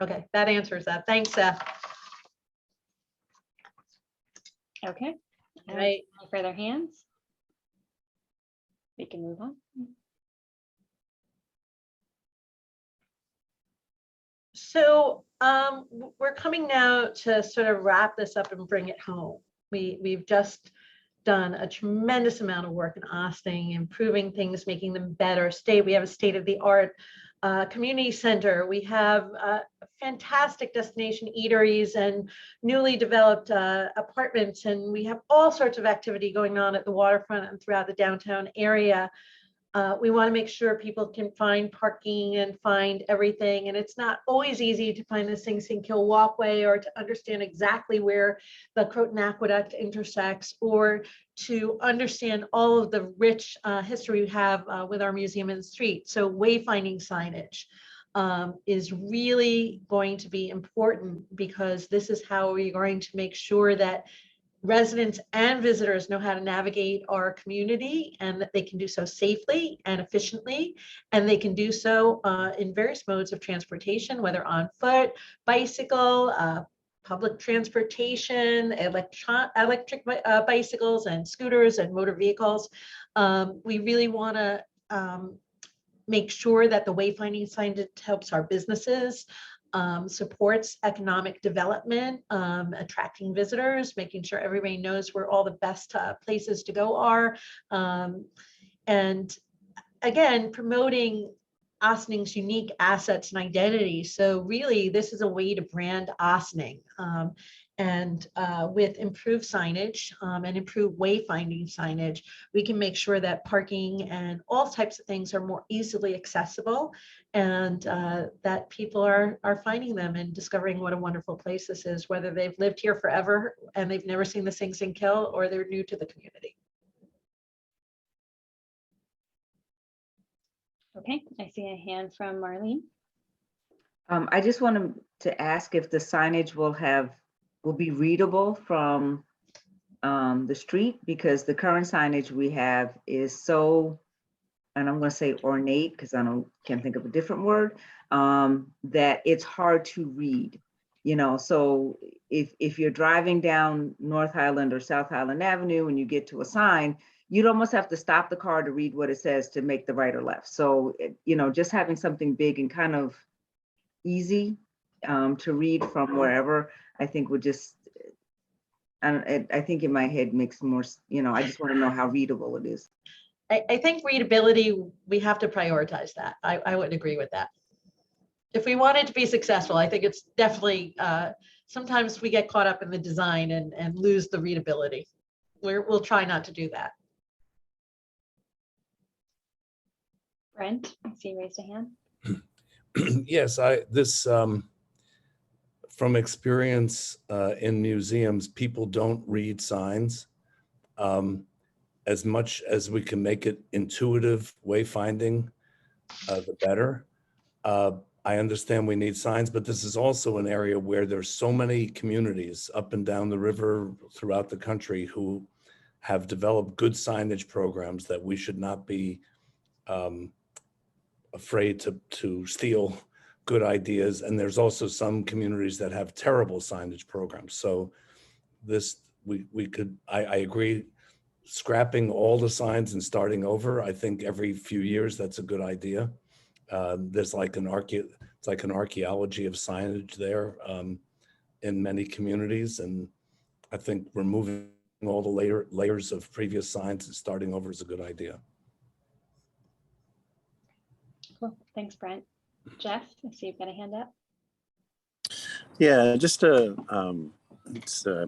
Okay, that answers that. Thanks, Seth. Okay. All right. Any further hands? We can move on. So we're coming now to sort of wrap this up and bring it home. We've just done a tremendous amount of work in Austin, improving things, making them better. We have a state-of-the-art community center. We have fantastic destination eateries and newly developed apartments, and we have all sorts of activity going on at the waterfront and throughout the downtown area. We want to make sure people can find parking and find everything. And it's not always easy to find the Sing Sing Kill walkway, or to understand exactly where the Croton Aqueduct intersects, or to understand all of the rich history we have with our museum and street. So wayfinding signage is really going to be important, because this is how we're going to make sure that residents and visitors know how to navigate our community, and that they can do so safely and efficiently, and they can do so in various modes of transportation, whether on foot, bicycle, public transportation, electric bicycles and scooters and motor vehicles. We really want to make sure that the wayfinding signage helps our businesses, supports economic development, attracting visitors, making sure everybody knows where all the best places to go are. And again, promoting Austening's unique assets and identity. So really, this is a way to brand Austening. And with improved signage and improved wayfinding signage, we can make sure that parking and all types of things are more easily accessible, and that people are finding them and discovering what a wonderful place this is, whether they've lived here forever and they've never seen the Sing Sing Kill, or they're new to the community. Okay, I see a hand from Marlene. I just wanted to ask if the signage will be readable from the street, because the current signage we have is so, and I'm going to say ornate, because can't think of a different word, that it's hard to read. So if you're driving down North Highland or South Highland Avenue and you get to a sign, you'd almost have to stop the car to read what it says to make the right or left. So, just having something big and kind of easy to read from wherever, I think would just, And I think in my head makes more, I just want to know how readable it is. I think readability, we have to prioritize that. I would agree with that. If we want it to be successful, I think it's definitely, sometimes we get caught up in the design and lose the readability. We'll try not to do that. Brent, I see you raised a hand. Yes, from experience in museums, people don't read signs. As much as we can make it intuitive wayfinding, the better. I understand we need signs, but this is also an area where there's so many communities up and down the river throughout the country who have developed good signage programs that we should not be afraid to steal good ideas. And there's also some communities that have terrible signage programs. So this, I agree, scrapping all the signs and starting over, I think every few years, that's a good idea. There's like it's like an archaeology of signage there in many communities. And I think removing all the layers of previous signs and starting over is a good idea. Cool, thanks, Brent. Jeff, I see you've got a hand up. Yeah, just to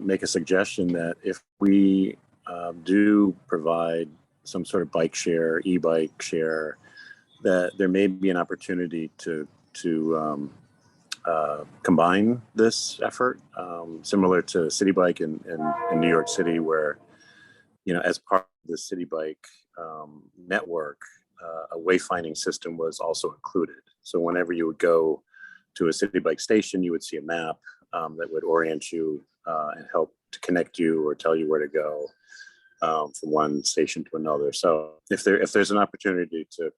make a suggestion that if we do provide some sort of bike share, e-bike share, that there may be an opportunity to combine this effort, similar to City Bike in New York City, where, as part of the City Bike network, a wayfinding system was also included. So whenever you would go to a City Bike station, you would see a map that would orient you and help to connect you or tell you where to go from one station to another. So if there's an opportunity to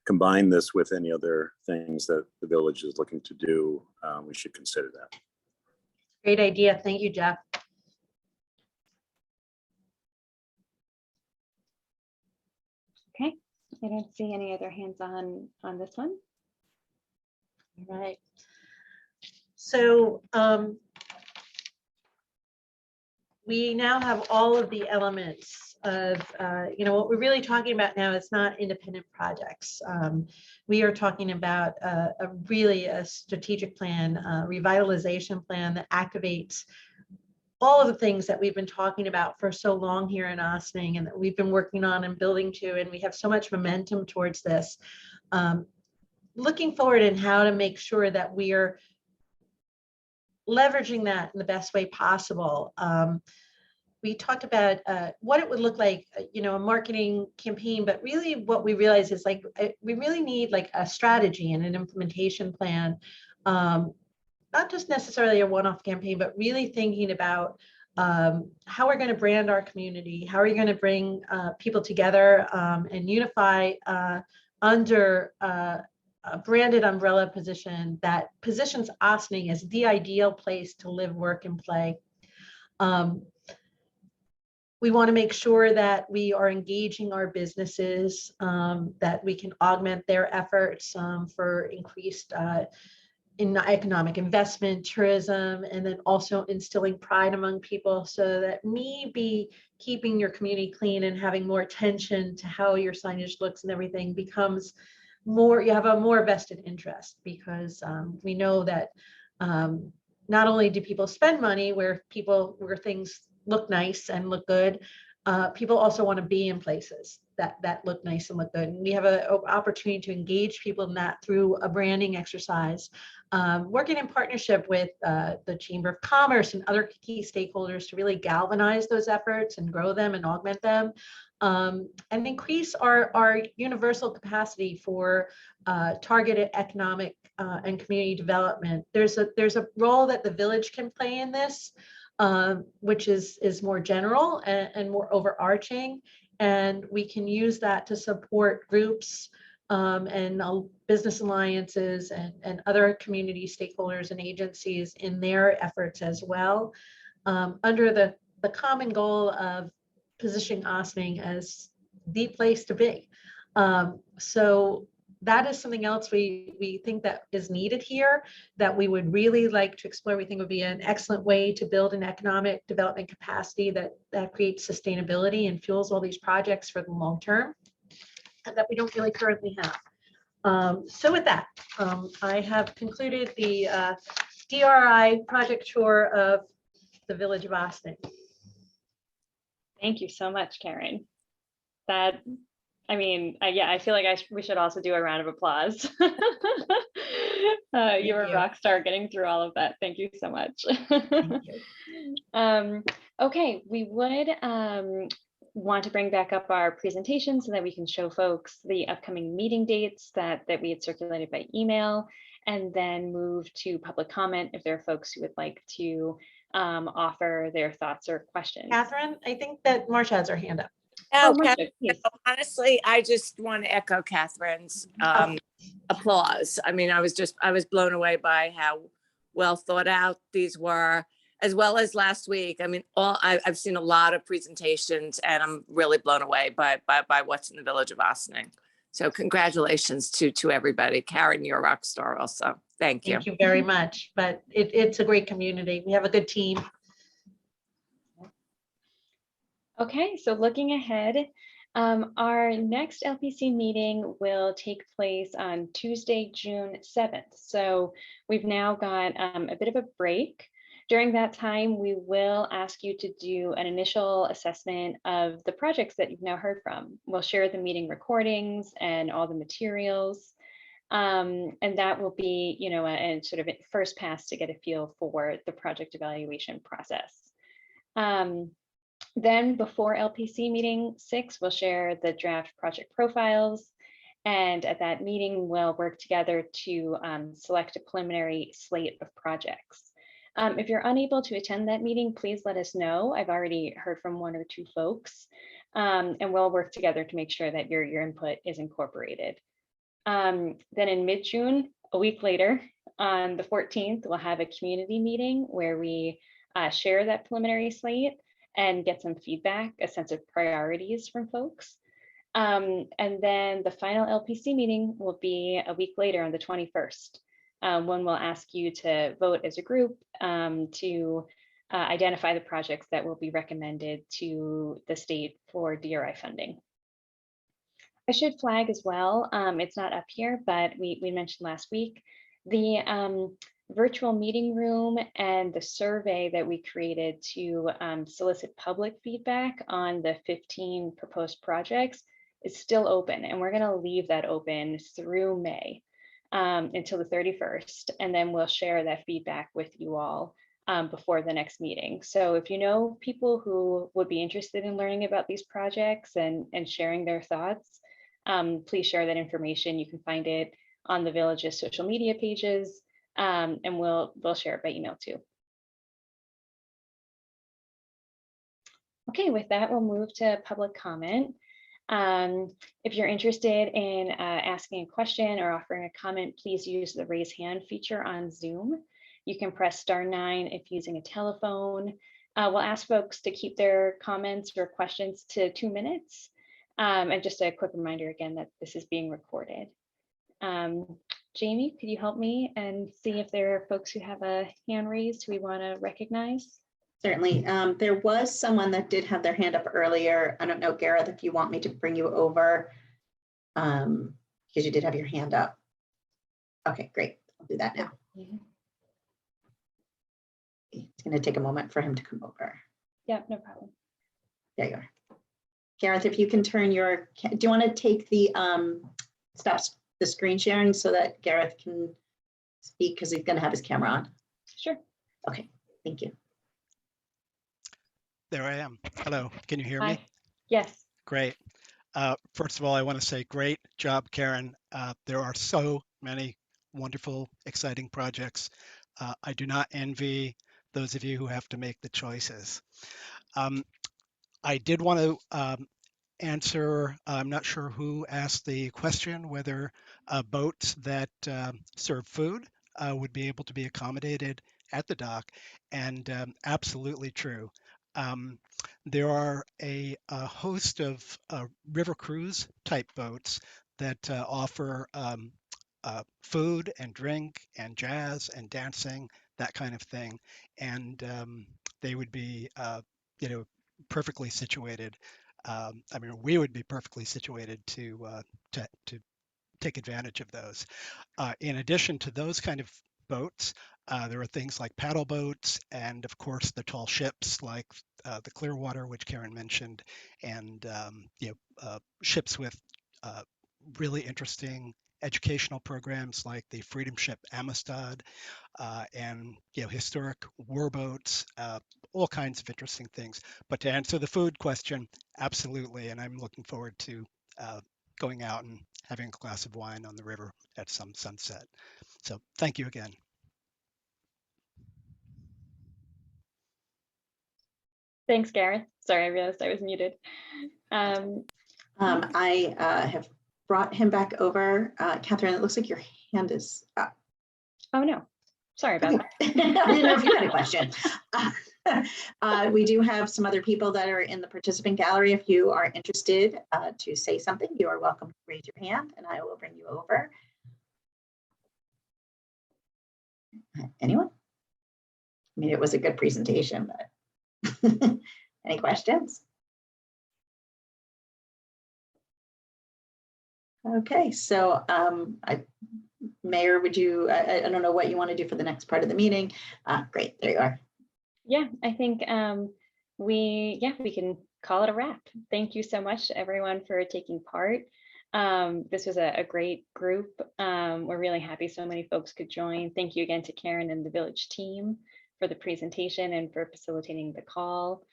combine this with any other things that the village is looking to do, we should consider that. Great idea. Thank you, Jeff. Okay, I don't see any other hands on this one. All right. So we now have all of the elements of, what we're really talking about now is not independent projects. We are talking about really a strategic plan, a revitalization plan that activates all of the things that we've been talking about for so long here in Ossining and that we've been working on and building to, and we have so much momentum towards this. Looking forward in how to make sure that we are leveraging that in the best way possible. We talked about what it would look like, a marketing campaign, but really what we realize is we really need a strategy and an implementation plan, not just necessarily a one-off campaign, but really thinking about how we're going to brand our community, how are you going to bring people together and unify under a branded umbrella position that positions Ossining as the ideal place to live, work, and play. We want to make sure that we are engaging our businesses, that we can augment their efforts for increased in economic investment, tourism, and then also instilling pride among people so that maybe keeping your community clean and having more attention to how your signage looks and everything becomes more, you have a more vested interest, because we know that not only do people spend money where things look nice and look good, people also want to be in places that look nice and look good. And we have an opportunity to engage people in that through a branding exercise, working in partnership with the Chamber of Commerce and other key stakeholders to really galvanize those efforts and grow them and augment them, and increase our universal capacity for targeted economic and community development. There's a role that the village can play in this, which is more general and more overarching. And we can use that to support groups and business alliances and other community stakeholders and agencies in their efforts as well, under the common goal of positioning Ossining as the place to be. So that is something else we think that is needed here, that we would really like to explore. We think would be an excellent way to build an economic development capacity that creates sustainability and fuels all these projects for the long term, and that we don't really currently have. So with that, I have concluded the DRI project tour of the Village of Austin. Thank you so much, Karen. That, I mean, yeah, I feel like we should also do a round of applause. You're a rock star getting through all of that. Thank you so much. Okay, we would want to bring back up our presentation so that we can show folks the upcoming meeting dates that we had circulated by email, and then move to public comment if there are folks who would like to offer their thoughts or questions. Catherine, I think that Marcia has her hand up. Oh, Marcia, please. honestly, I just want to echo Catherine's applause. I mean, I was blown away by how well thought out these were, as well as last week. I mean, I've seen a lot of presentations, and I'm really blown away by what's in the Village of Austin. So congratulations to everybody. Karen, you're a rock star also. Thank you. Thank you very much. But it's a great community. We have a good team. Okay, so looking ahead, our next LPC meeting will take place on Tuesday, June 7th. So we've now got a bit of a break. During that time, we will ask you to do an initial assessment of the projects that you've now heard from. We'll share the meeting recordings and all the materials. And that will be, you know, a sort of first pass to get a feel for the project evaluation process. Then before LPC meeting 6, we'll share the draft project profiles. And at that meeting, we'll work together to select a preliminary slate of projects. If you're unable to attend that meeting, please let us know. I've already heard from 1 or 2 folks, and we'll work together to make sure that your input is incorporated. Then in mid-June, a week later, on the 14th, we'll have a community meeting where we share that preliminary slate and get some feedback, a sense of priorities from folks. And then the final LPC meeting will be a week later on the 21st, when we'll ask you to vote as a group to identify the projects that will be recommended to the state for DRI funding. I should flag as well, it's not up here, but we mentioned last week, the virtual meeting room and the survey that we created to solicit public feedback on the 15 proposed projects is still open, and we're going to leave that open through May until the 31st, and then we'll share that feedback with you all before the next meeting. So if you know people who would be interested in learning about these projects and sharing their thoughts, please share that information. You can find it on the Village's social media pages, and we'll share it by email too. Okay, with that, we'll move to public comment. If you're interested in asking a question or offering a comment, please use the raise hand feature on Zoom. You can press *9 if using a telephone. We'll ask folks to keep their comments or questions to 2 minutes. And just a quick reminder again that this is being recorded. Jamie, could you help me and see if there are folks who have a hand raised who we want to recognize? Certainly. There was someone that did have their hand up earlier. I don't know, Gareth, if you want me to bring you over, because you did have your hand up. Okay, great. I'll do that now. It's going to take a moment for him to come over. Yeah, no problem. There you are. Gareth, if you can turn your, do you want to take the, stop the screen sharing so that Gareth can speak, because he's going to have his camera on? Sure. Okay, thank you. There I am. Hello, can you hear Hi. me? Yes. Great. First of all, I want to say great job, Karen. There are so many wonderful, exciting projects. I do not envy those of you who have to make the choices. I did want to answer, I'm not sure who asked the question, whether boats that serve food would be able to be accommodated at the dock, and absolutely true. There are a host of river cruise type boats that offer food and drink and jazz and dancing, that kind of thing. And they would be, perfectly situated. I mean, we would be perfectly situated to take advantage of those. In addition to those kind of boats, there are things like paddle boats and, of course, the tall ships like the Clearwater, which Karen mentioned, and ships with really interesting educational programs like the Freedom Ship Amistad, and historic war boats, all kinds of interesting things. But to answer the food question, absolutely, and I'm looking forward to going out and having a glass of wine on the river at some sunset. So thank you again. Thanks, Gareth. Sorry, I realized I was muted. I have brought him back over. Catherine, it looks like your hand is up. Oh, no. Sorry about that. I didn't know if you had a question. We do have some other people that are in the participant gallery. If you are interested to say something, you are welcome to raise your hand and I will bring you over. Anyone? I mean, it was a good presentation, but any questions? Okay, so Mayor, would you, I don't know what you want to do for the next part of the meeting. Great, there you are. Yeah, I think we can call it a wrap. Thank you so much, everyone, for taking part. This was a great group. We're really happy so many folks could join. Thank you again to Karen and the village team for the presentation and for facilitating the call.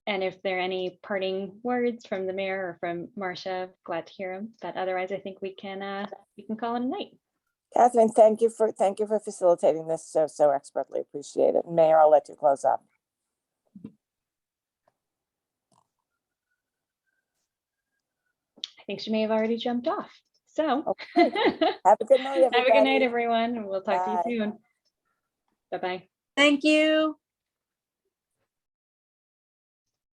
And if there are any parting words from the mayor or from Marcia, glad to hear them. But otherwise, I think we can call it a night. Catherine, thank you for facilitating this so expertly. Appreciate it. Mayor, I'll let you close up. I think she may have already jumped off. So okay. Have a good night, everybody. Have a good night, everyone, and we'll talk to you soon. Bye-bye. Thank you.